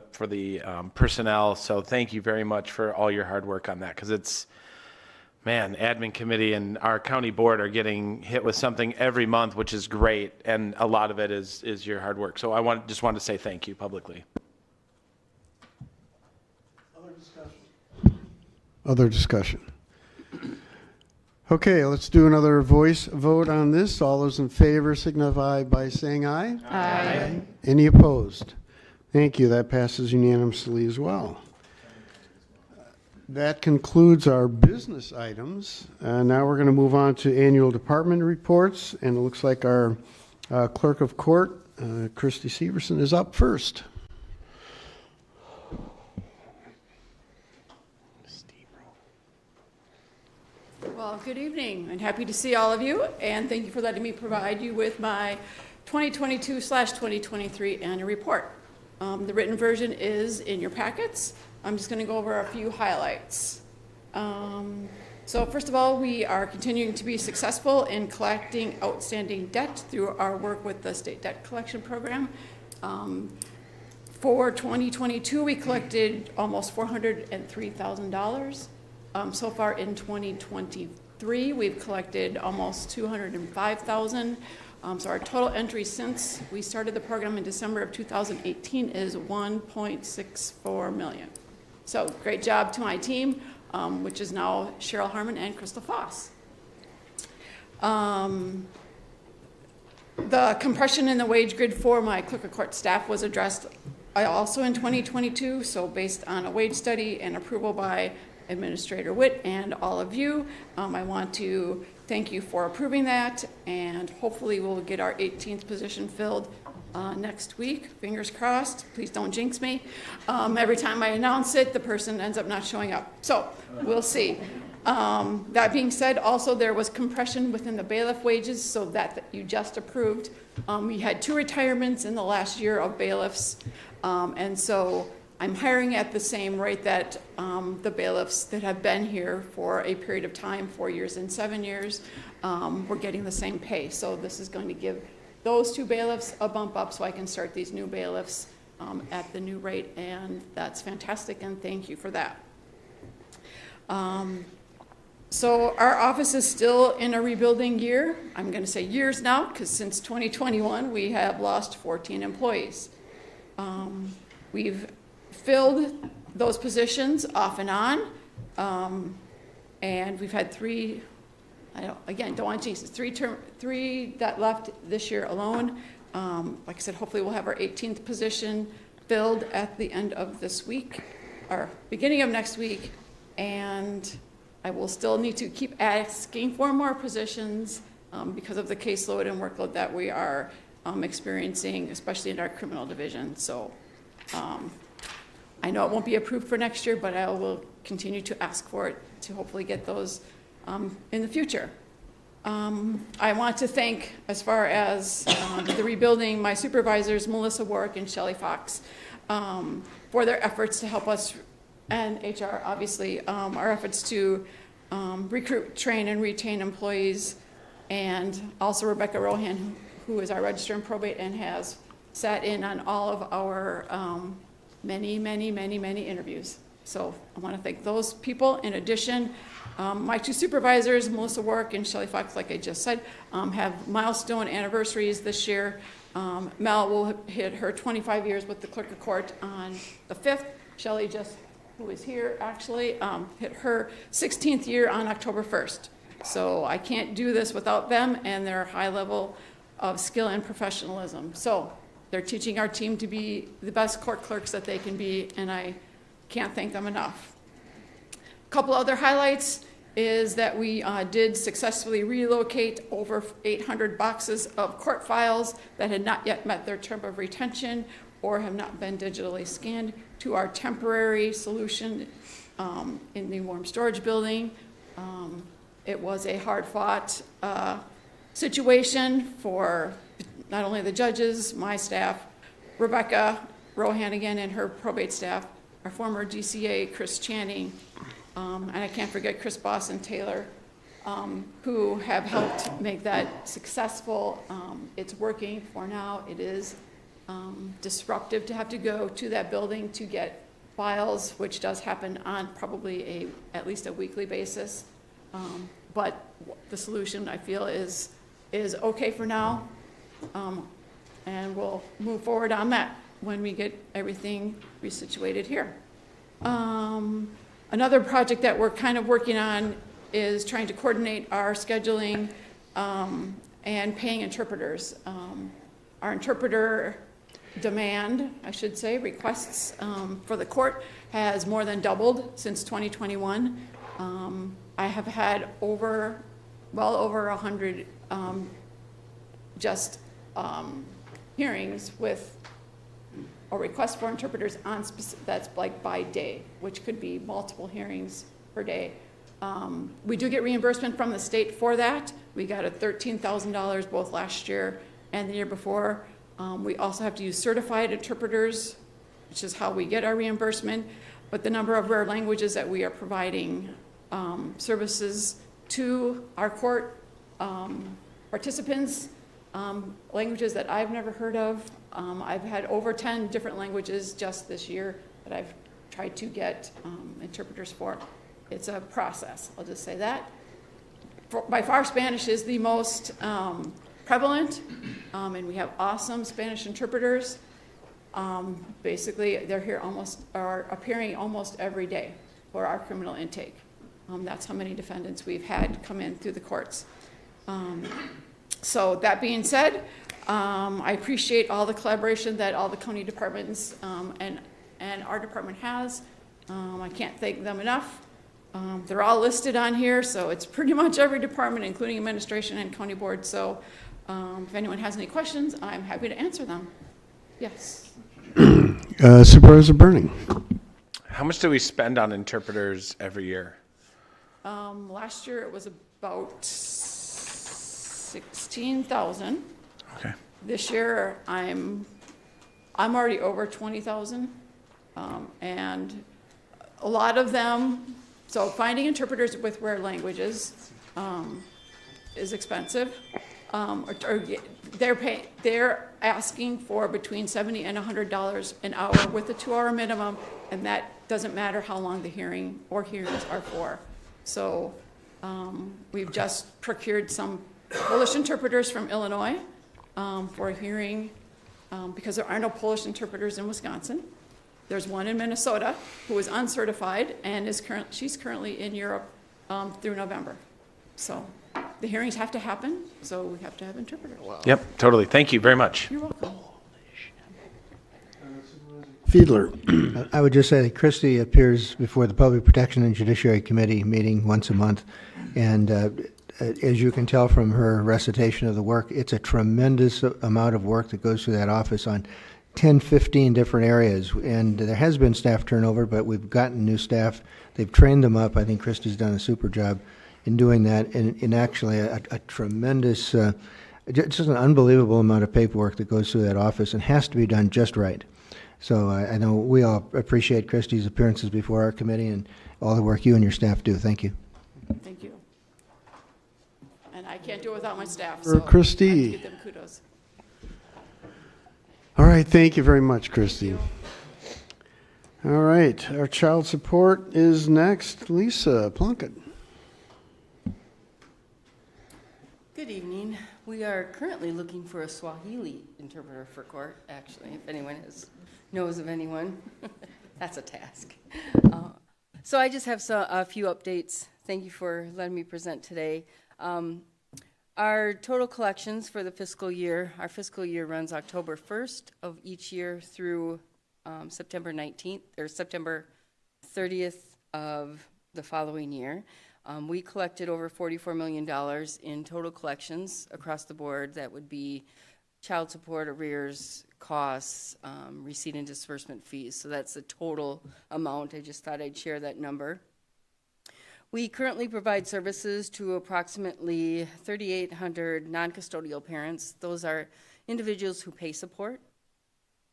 personnel. So thank you very much for all your hard work on that, because it's, man, admin committee and our county board are getting hit with something every month, which is great, and a lot of it is your hard work. So I just wanted to say thank you publicly. Other discussion. Okay, let's do another voice vote on this. All those in favor signify by saying aye. Aye. Any opposed? Thank you. That passes unanimously as well. That concludes our business items. Now we're going to move on to annual department reports, and it looks like our clerk of court, Christy Severson, is up first. Well, good evening, and happy to see all of you, and thank you for letting me provide you with my 2022/2023 annual report. The written version is in your packets. I'm just going to go over a few highlights. So first of all, we are continuing to be successful in collecting outstanding debt through our work with the state debt collection program. For 2022, we collected almost $403,000. So far in 2023, we've collected almost $205,000. So our total entry since we started the program in December of 2018 is $1.64 million. So great job to my team, which is now Cheryl Harmon and Crystal Foss. The compression in the wage grid for my clerk of court staff was addressed also in 2022. So based on a wage study and approval by Administrator Witt and all of you, I want to thank you for approving that, and hopefully we'll get our 18th position filled next week. Fingers crossed. Please don't jinx me. Every time I announce it, the person ends up not showing up. So we'll see. That being said, also there was compression within the bailiff wages, so that you just approved. We had 2 retirements in the last year of bailiffs, and so I'm hiring at the same rate that the bailiffs that have been here for a period of time, 4 years and 7 years, we're getting the same pay. So this is going to give those 2 bailiffs a bump up so I can start these new bailiffs at the new rate, and that's fantastic, and thank you for that. So our office is still in a rebuilding year. I'm going to say years now, because since 2021 we have lost 14 employees. We've filled those positions off and on, and we've had 3, don't want to jinx it, 3 that left this year alone. Like I said, hopefully we'll have our 18th position filled at the end of this week, or beginning of next week, and I will still need to keep asking for more positions because of the caseload and workload that we are experiencing, especially in our criminal division. So I know it won't be approved for next year, but I will continue to ask for it to hopefully get those in the future. I want to thank, as far as the rebuilding, my supervisors, Melissa Warwick and Shelley Fox, for their efforts to help us, and HR, obviously, our efforts to recruit, train, and retain employees, and also Rebecca Rohan, who is our register and probate and has sat in on all of our many interviews. So I want to thank those people. In addition, my 2 supervisors, Melissa Warwick and Shelley Fox, like I just said, have milestone anniversaries this year. Mel will hit her 25 years with the clerk of court on the 5th. Shelley who is here actually, hit her 16th year on October 1st. So I can't do this without them and their high level of skill and professionalism. So they're teaching our team to be the best court clerks that they can be, and I can't thank them enough. A couple other highlights is that we did successfully relocate over 800 boxes of court files that had not yet met their term of retention or have not been digitally scanned to our temporary solution in the warm storage building. It was a hard-fought situation for not only the judges, my staff, Rebecca Rohan again and her probate staff, our former DCA, Chris Channing, and I can't forget Chris Boss and Taylor, who have helped make that successful. It's working for now. It is disruptive to have to go to that building to get files, which does happen on probably at least a weekly basis. But the solution, I feel, is okay for now, and we'll move forward on that when we get everything resituated here. Another project that we're kind of working on is trying to coordinate our scheduling and paying interpreters. Our interpreter demand, I should say, requests for the court has more than doubled since 2021. I have had well over 100 hearings with a request for interpreters that's like by day, which could be multiple hearings per day. We do get reimbursement from the state for that. We got a $13,000 both last year and the year before. We also have to use certified interpreters, which is how we get our reimbursement. But the number of rare languages that we are providing services to our court participants, languages that I've never heard of. I've had over 10 different languages just this year that I've tried to get interpreters for. It's a process, I'll just say that. By far, Spanish is the most prevalent, and we have awesome Spanish interpreters. Basically, they're here are appearing almost every day for our criminal intake. That's how many defendants we've had come in through the courts. So that being said, I appreciate all the collaboration that all the county departments and our department has. I can't thank them enough. They're all listed on here, so it's pretty much every department, including administration and county board. So if anyone has any questions, I'm happy to answer them. Yes. Supervisor Burning. How much do we spend on interpreters every year? Last year it was about 16,000. Okay. This year I'm already over 20,000. And a lot of them, so finding interpreters with rare languages is expensive. They're asking for between $70 and $100 an hour with a 2-hour minimum, and that doesn't matter how long the hearing or hearings are for. So we've just procured some Polish interpreters from Illinois for a hearing because there are no Polish interpreters in Wisconsin. There's one in Minnesota who is uncertified and she's currently in Europe through November. So the hearings have to happen, so we have to have interpreters. Yep, totally. Thank you very much. You're welcome. Fiedler. I would just say that Christie appears before the Public Protection and Judiciary Committee meeting once a month, and as you can tell from her recitation of the work, it's a tremendous amount of work that goes through that office on 10, 15 different areas, and there has been staff turnover, but we've gotten new staff. They've trained them up. I think Christie's done a super job in doing that, and actually a tremendous, just an unbelievable amount of paperwork that goes through that office and has to be done just right. So I know we all appreciate Christie's appearances before our committee and all the work you and your staff do. Thank you. Thank you. And I can't do it without my staff, For so Christie. I have to give them kudos. All right, thank you very much, Christy. All right, our child support is next. Lisa Plunkett. Good evening. We are currently looking for a Swahili interpreter for court, actually, if anyone knows of anyone. That's a task. So I just have a few updates. Thank you for letting me present today. Our total collections for the fiscal year, our fiscal year runs October 1st of each year through September 19th or September 30th of the following year. We collected over $44 million in total collections across the board. That would be child support, arrears, costs, receipt and disbursement fees. So that's the total amount. I just thought I'd share that number. We currently provide services to approximately 3,800 non-custodial parents. Those are individuals who pay support.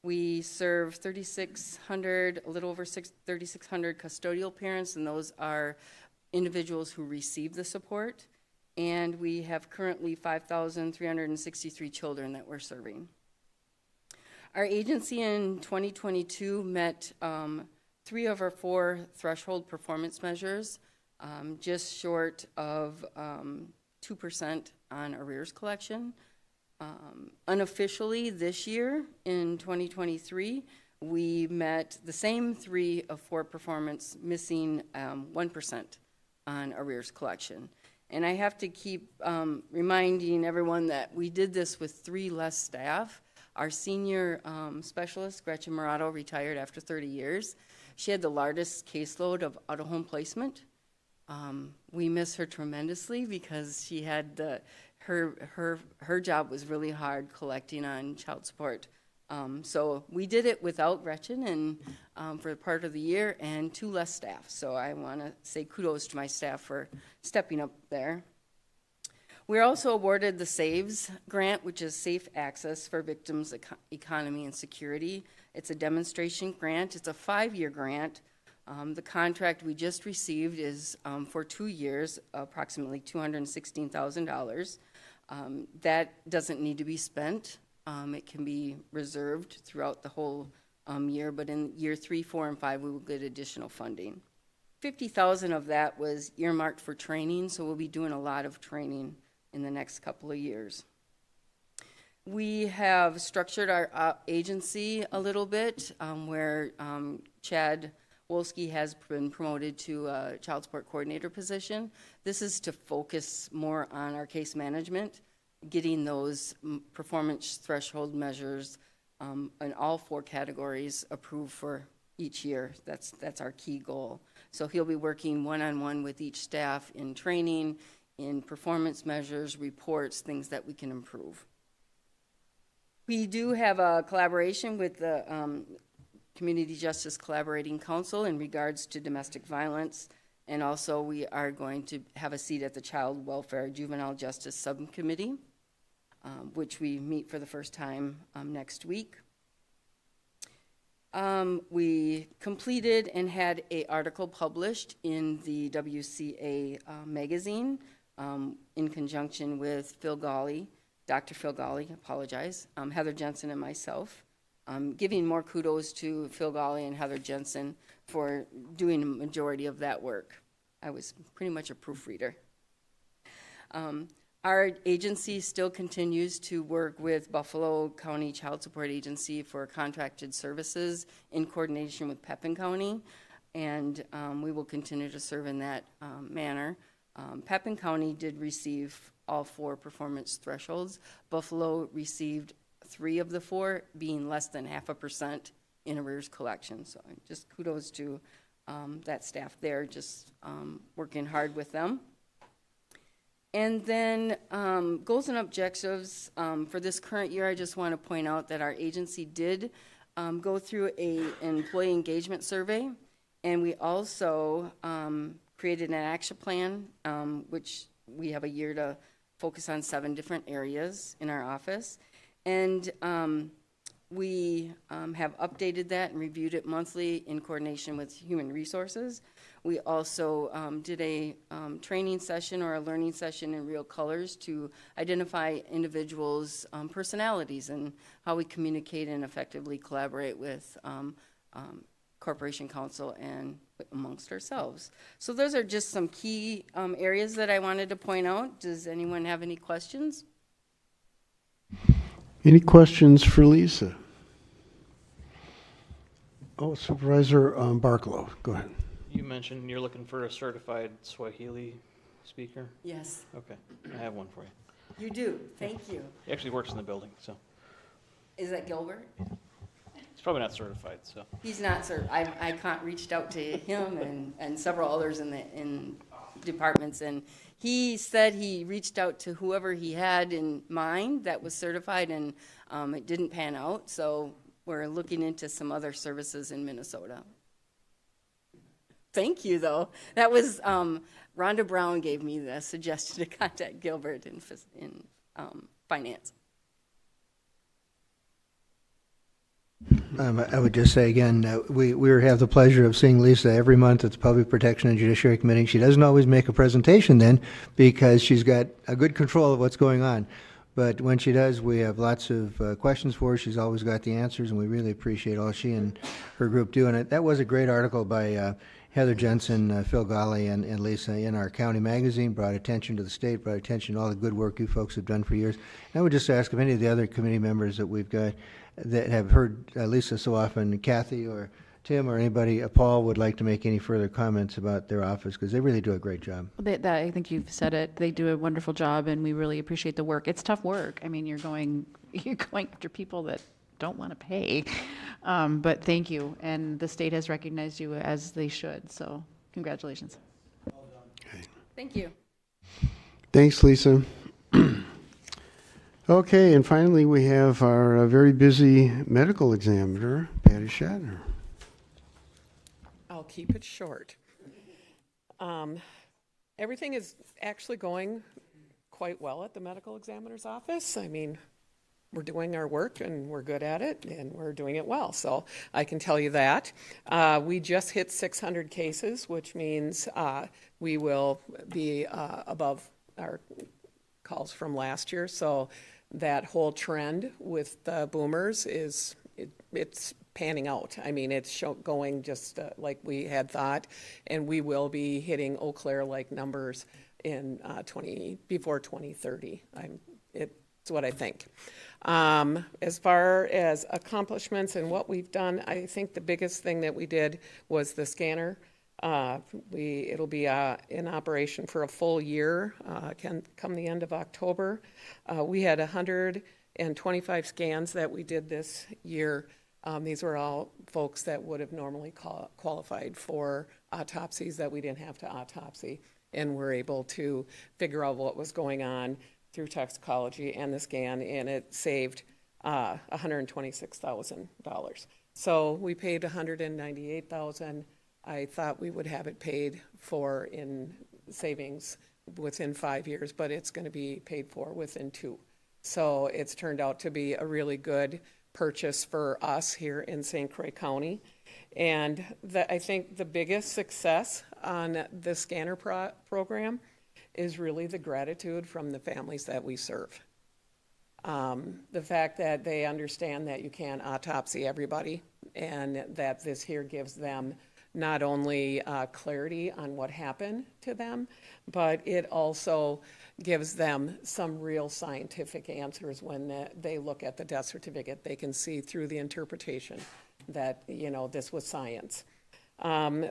We serve 3,600, a little over 3,600 custodial parents, and those are individuals who receive the support. And we have currently 5,363 children that we're serving. Our agency in 2022 met 3 of our 4 threshold performance measures. Just short of 2% on arrears collection. Unofficially this year in 2023, we met the same 3 of 4 performance, missing 1% on arrears collection. And I have to keep reminding everyone that we did this with 3 less staff. Our senior specialist, Gretchen Morato, retired after 30 years. She had the largest caseload of out-of-home placement. We miss her tremendously because she had her job was really hard collecting on child support. So we did it without Gretchen and for part of the year and 2 less staff. So I want to say kudos to my staff for stepping up there. We're also awarded the SAVES grant, which is Safe Access for Victims, Economy, and Security. It's a demonstration grant. It's a 5-year grant. The contract we just received is for 2 years, approximately $216,000. That doesn't need to be spent. It can be reserved throughout the whole year, but in year 3, 4, and 5, we will get additional funding. $50,000 of that was earmarked for training, so we'll be doing a lot of training in the next couple of years. We have structured our agency a little bit where Chad Wolski has been promoted to a child support coordinator position. This is to focus more on our case management, getting those performance threshold measures in all 4 categories approved for each year. That's our key goal. So he'll be working one-on-one with each staff in training, in performance measures, reports, things that we can improve. We do have a collaboration with the Community Justice Collaborating Council in regards to domestic violence. And also, we are going to have a seat at the Child Welfare Juvenile Justice Subcommittee, which we meet for the first time next week. We completed and had an article published in the WCA magazine in conjunction with Phil Gawley, Dr. Phil Gawley, Heather Jensen and myself, giving more kudos to Phil Gawley and Heather Jensen for doing a majority of that work. I was pretty much a proofreader. Our agency still continues to work with Buffalo County Child Support Agency for contracted services in coordination with Pepin County, and we will continue to serve in that manner. Pepin County did receive all 4 performance thresholds. Buffalo received 3 of the 4, being less than 0.5% in arrears collection. So just kudos to that staff there, just working hard with them. And then goals and objectives for this current year, I just want to point out that our agency did go through an employee engagement survey, and we also created an action plan, which we have a year to focus on 7 different areas in our office. And we have updated that and reviewed it monthly in coordination with Human Resources. We also did a training session or a learning session in real colors to identify individuals' personalities and how we communicate and effectively collaborate with Corporation Counsel and amongst ourselves. So those are just some key areas that I wanted to point out. Does anyone have any questions? Any questions for Lisa? Oh, Supervisor Barkalow, go ahead. You mentioned you're looking for a certified Swahili speaker? Yes. Okay, I have one for you. You do, thank you. He actually works in the building, so. Is that Gilbert? He's probably not certified, so. He's not, sir. I reached out to him and several others in departments, and he said he reached out to whoever he had in mind that was certified, and it didn't pan out, so we're looking into some other services in Minnesota. Thank you, though. That was, Rhonda Brown gave me the suggestion to contact Gilbert in finance. I would just say again, we have the pleasure of seeing Lisa every month at the Public Protection and Judiciary Committee. She doesn't always make a presentation then because she's got a good control of what's going on. But when she does, we have lots of questions for her. She's always got the answers, and we really appreciate all she and her group do. And that was a great article by Heather Jensen, Phil Gawley, and Lisa in our county magazine, brought attention to the state, brought attention to all the good work you folks have done for years. And I would just ask if any of the other committee members that we've got that have heard Lisa so often, Kathy or Tim or anybody, Paul, would like to make any further comments about their office, because they really do a great job. I think you've said it. They do a wonderful job, and we really appreciate the work. It's tough work. I mean, you're going after people that don't want to pay, but thank you. And the state has recognized you as they should. So congratulations. Okay. Thank you. Thanks, Lisa. Okay, and finally we have our very busy medical examiner, Patty Shatner. I'll keep it short. Everything is actually going quite well at the medical examiner's office. I mean, we're doing our work and we're good at it and we're doing it well. So I can tell you that. We just hit 600 cases, which means we will be above our calls from last year. So that whole trend with the boomers is, it's panning out. I mean, it's going just like we had thought, and we will be hitting Eau Claire-like numbers in before 2030. It's what I think. As far as accomplishments and what we've done, I think the biggest thing that we did was the scanner. It'll be in operation for a full year, come the end of October. We had 125 scans that we did this year. These were all folks that would have normally qualified for autopsies that we didn't have to autopsy, and were able to figure out what was going on through toxicology and the scan, and it saved $126,000. So we paid $198,000 I thought we would have it paid for in savings within 5 years, but it's going to be paid for within 2. So it's turned out to be a really good purchase for us here in St. Croix County. And I think the biggest success on the scanner program is really the gratitude from the families that we serve. The fact that they understand that you can't autopsy everybody, and that this here gives them not only clarity on what happened to them, but it also gives them some real scientific answers when they look at the death certificate. They can see through the interpretation that, you know, this was science.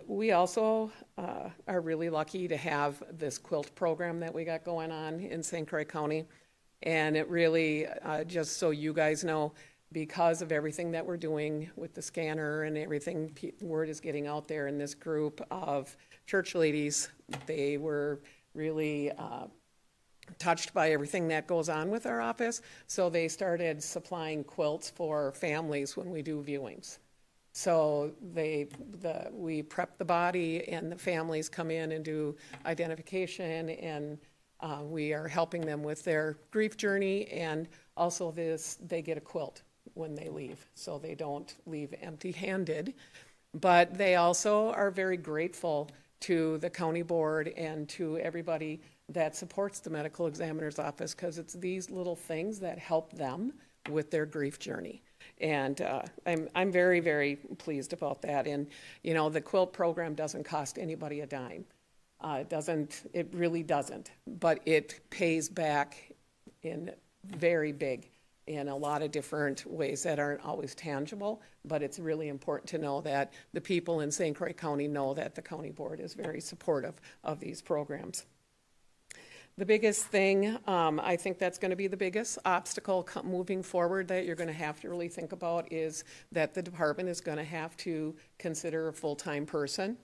We also are really lucky to have this quilt program that we got going on in St. Croix County. And it really, just so you guys know, because of everything that we're doing with the scanner and everything, word is getting out there in this group of church ladies. They were really touched by everything that goes on with our office. So they started supplying quilts for families when we do viewings. So we prep the body, and the families come in and do identification, and we are helping them with their grief journey, and also they get a quilt when they leave, so they don't leave empty-handed. But they also are very grateful to the county board and to everybody that supports the medical examiner's office, because it's these little things that help them with their grief journey. And I'm very, very pleased about that. And, you know, the quilt program doesn't cost anybody a dime. It really doesn't, but it pays back in very big in a lot of different ways that aren't always tangible, but it's really important to know that the people in St. Croix County know that the county board is very supportive of these programs. The biggest thing, I think that's going to be the biggest obstacle moving forward that you're going to have to really think about, is that the department is going to have to consider a full-time person.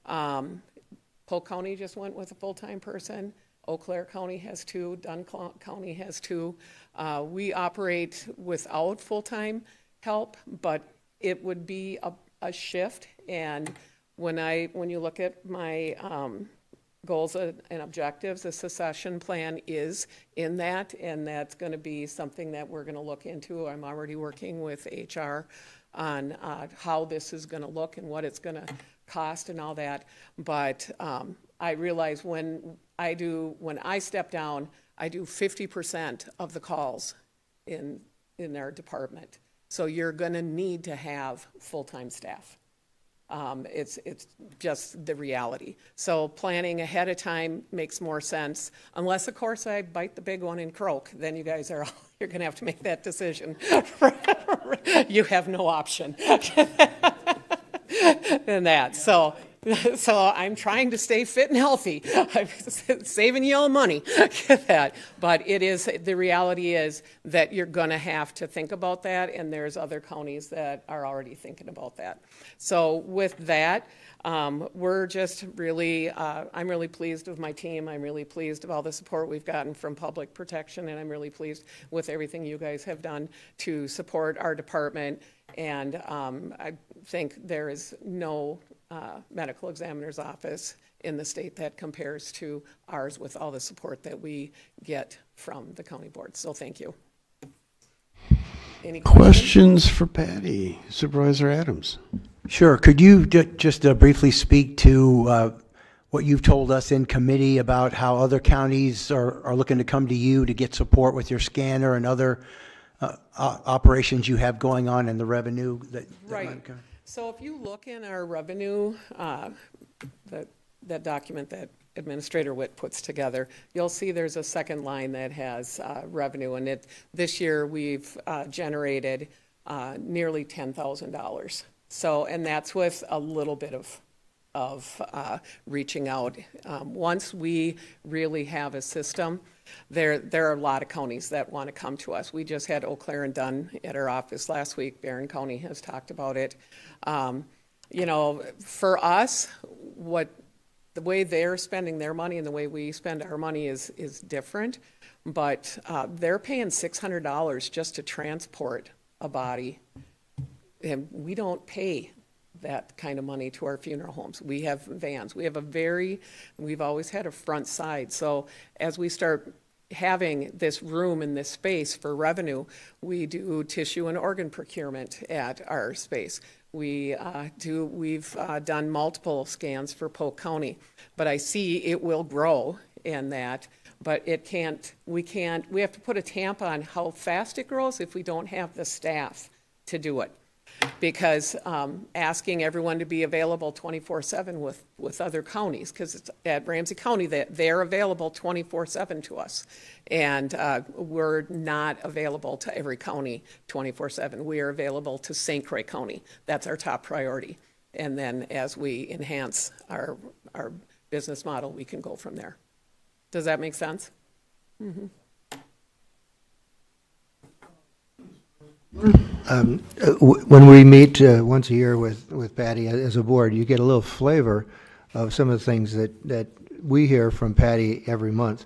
Polk County just went with a full-time person. Eau Claire County has 2. Dunn County has 2. We operate without full-time help, but it would be a shift. And when you look at my goals and objectives, the succession plan is in that, and that's going to be something that we're going to look into. I'm already working with HR on how this is going to look and what it's going to cost and all that. But I realize when I step down, I do 50% of the calls in our department. So you're going to need to have full-time staff. It's just the reality. So planning ahead of time makes more sense, unless, of course, I bite the big one in Croix. Then you guys you're going to have to make that decision. You have no option in that. So I'm trying to stay fit and healthy. I'm saving you all money. Get that. But the reality is that you're going to have to think about that, and there's other counties that are already thinking about that. So with that, we're just really, I'm really pleased with my team. I'm really pleased with all the support we've gotten from Public Protection, and I'm really pleased with everything you guys have done to support our department. And I think there is no medical examiner's office in the state that compares to ours, with all the support that we get from the county board. So thank you. Any questions for Patty? Supervisor Adams. Sure. Could you just briefly speak to what you've told us in committee about how other counties are looking to come to you to get support with your scanner and other operations you have going on in the revenue that right. So if you look in our revenue, that document that Administrator Witt puts together, you'll see there's a second line that has revenue, and this year we've generated nearly $10,000. So, and that's with a little bit of reaching out. Once we really have a system, there are a lot of counties that want to come to us. We just had Eau Claire and Dunn at our office last week. Barron County has talked about it. You know, for us, the way they're spending their money and the way we spend our money is different, but they're paying $600 just to transport a body, and we don't pay that kind of money to our funeral homes. We have vans. We've always had a front side. So as we start having this room and this space for revenue, we do tissue and organ procurement at our space. We've done multiple scans for Polk County, but I see it will grow in that, but we have to put a tamp on how fast it grows if we don't have the staff to do it. Because asking everyone to be available 24/7 with other counties, because it's at Ramsey County that they're available 24/7 to us, and we're not available to every county 24/7. We are available to St. Croix County. That's our top priority. And then as we enhance our business model, we can go from there. Does that make sense? Mm-hmm. When we meet once a year with Patty as a board, you get a little flavor of some of the things that we hear from Patty every month.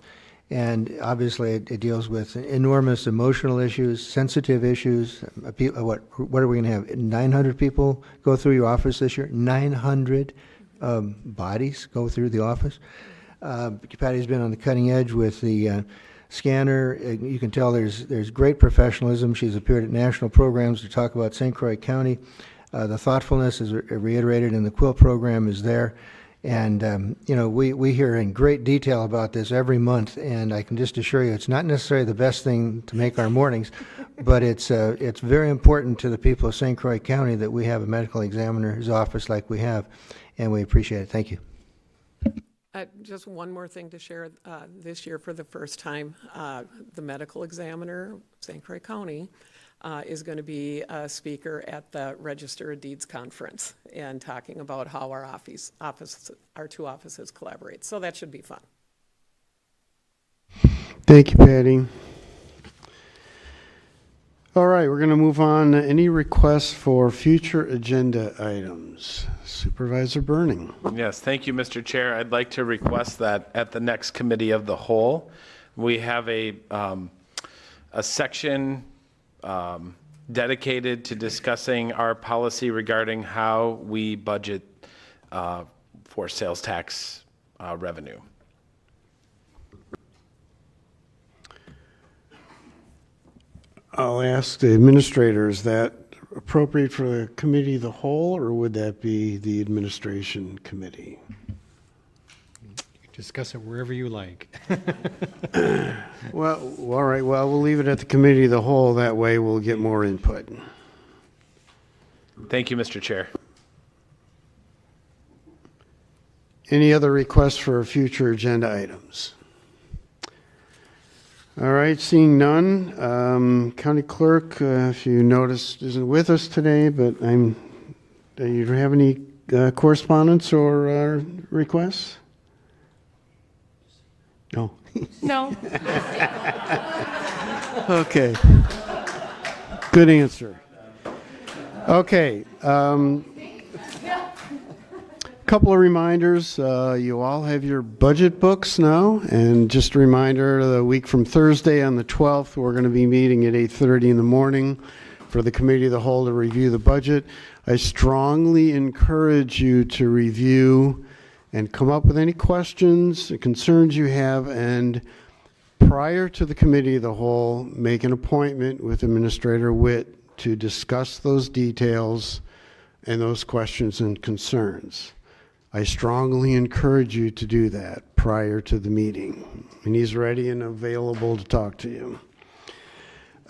And obviously it deals with enormous emotional issues, sensitive issues. What are we going to have? 900 people go through your office this year? 900 bodies go through the office? Patty's been on the cutting edge with the scanner. You can tell there's great professionalism. She's appeared at national programs to talk about St. Croix County. The thoughtfulness is reiterated in the quilt program is there. And, we hear in great detail about this every month, and I can just assure you it's not necessarily the best thing to make our mornings, but it's very important to the people of St. Croix County that we have a medical examiner's office like we have, and we appreciate it. Thank you. Just one more thing to share. This year, for the first time, the medical examiner, St. Croix County, is going to be a speaker at the Register of Deeds conference and talking about how our two offices collaborate. So that should be fun. Thank you, Patty. All right, we're going to move on. Any requests for future agenda items? Supervisor Burning. Yes, thank you, Mr. Chair. I'd like to request that at the next committee of the whole, we have a section dedicated to discussing our policy regarding how we budget for sales tax revenue. I'll ask the administrator, is that appropriate for the committee of the whole, or would that be the administration committee? Discuss it wherever you like. Well, all right. Well, we'll leave it at the committee of the whole. That way we'll get more input. Thank you, Mr. Chair. Any other requests for future agenda items? All right, seeing none. County Clerk, if you noticed, isn't with us today, but do you have any correspondence or requests? No. No. Okay. Good answer. Okay. Couple of reminders. You all have your budget books now, and just a reminder, the week from Thursday on the 12th, we're going to be meeting at 8:30 in the morning for the committee of the whole to review the budget. I strongly encourage you to review and come up with any questions, concerns you have, and prior to the committee of the whole, make an appointment with Administrator Witt to discuss those details and those questions and concerns. I strongly encourage you to do that prior to the meeting, and he's ready and available to talk to you.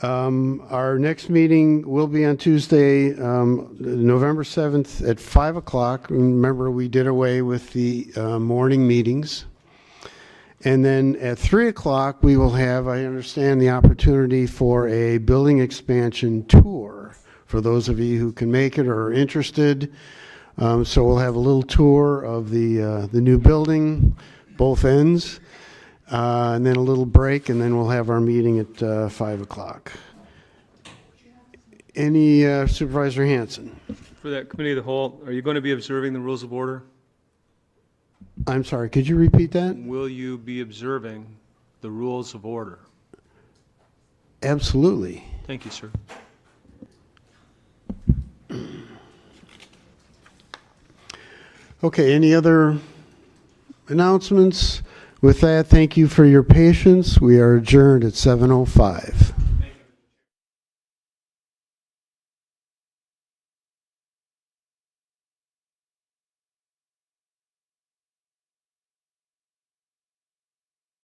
Our next meeting will be on Tuesday, November 7th at 5 o'clock. Remember, we did away with the morning meetings. And then at 3 o'clock, we will have, I understand, the opportunity for a building expansion tour for those of you who can make it or are interested. So we'll have a little tour of the new building, both ends, and then a little break, and then we'll have our meeting at 5 o'clock. Any Supervisor Hanson? For that committee of the whole, are you going to be observing the rules of order? I'm sorry, could you repeat that? Will you be observing the rules of order? Absolutely. Thank you, sir. Okay, any other announcements? With that, thank you for your patience. We are adjourned at 7:05.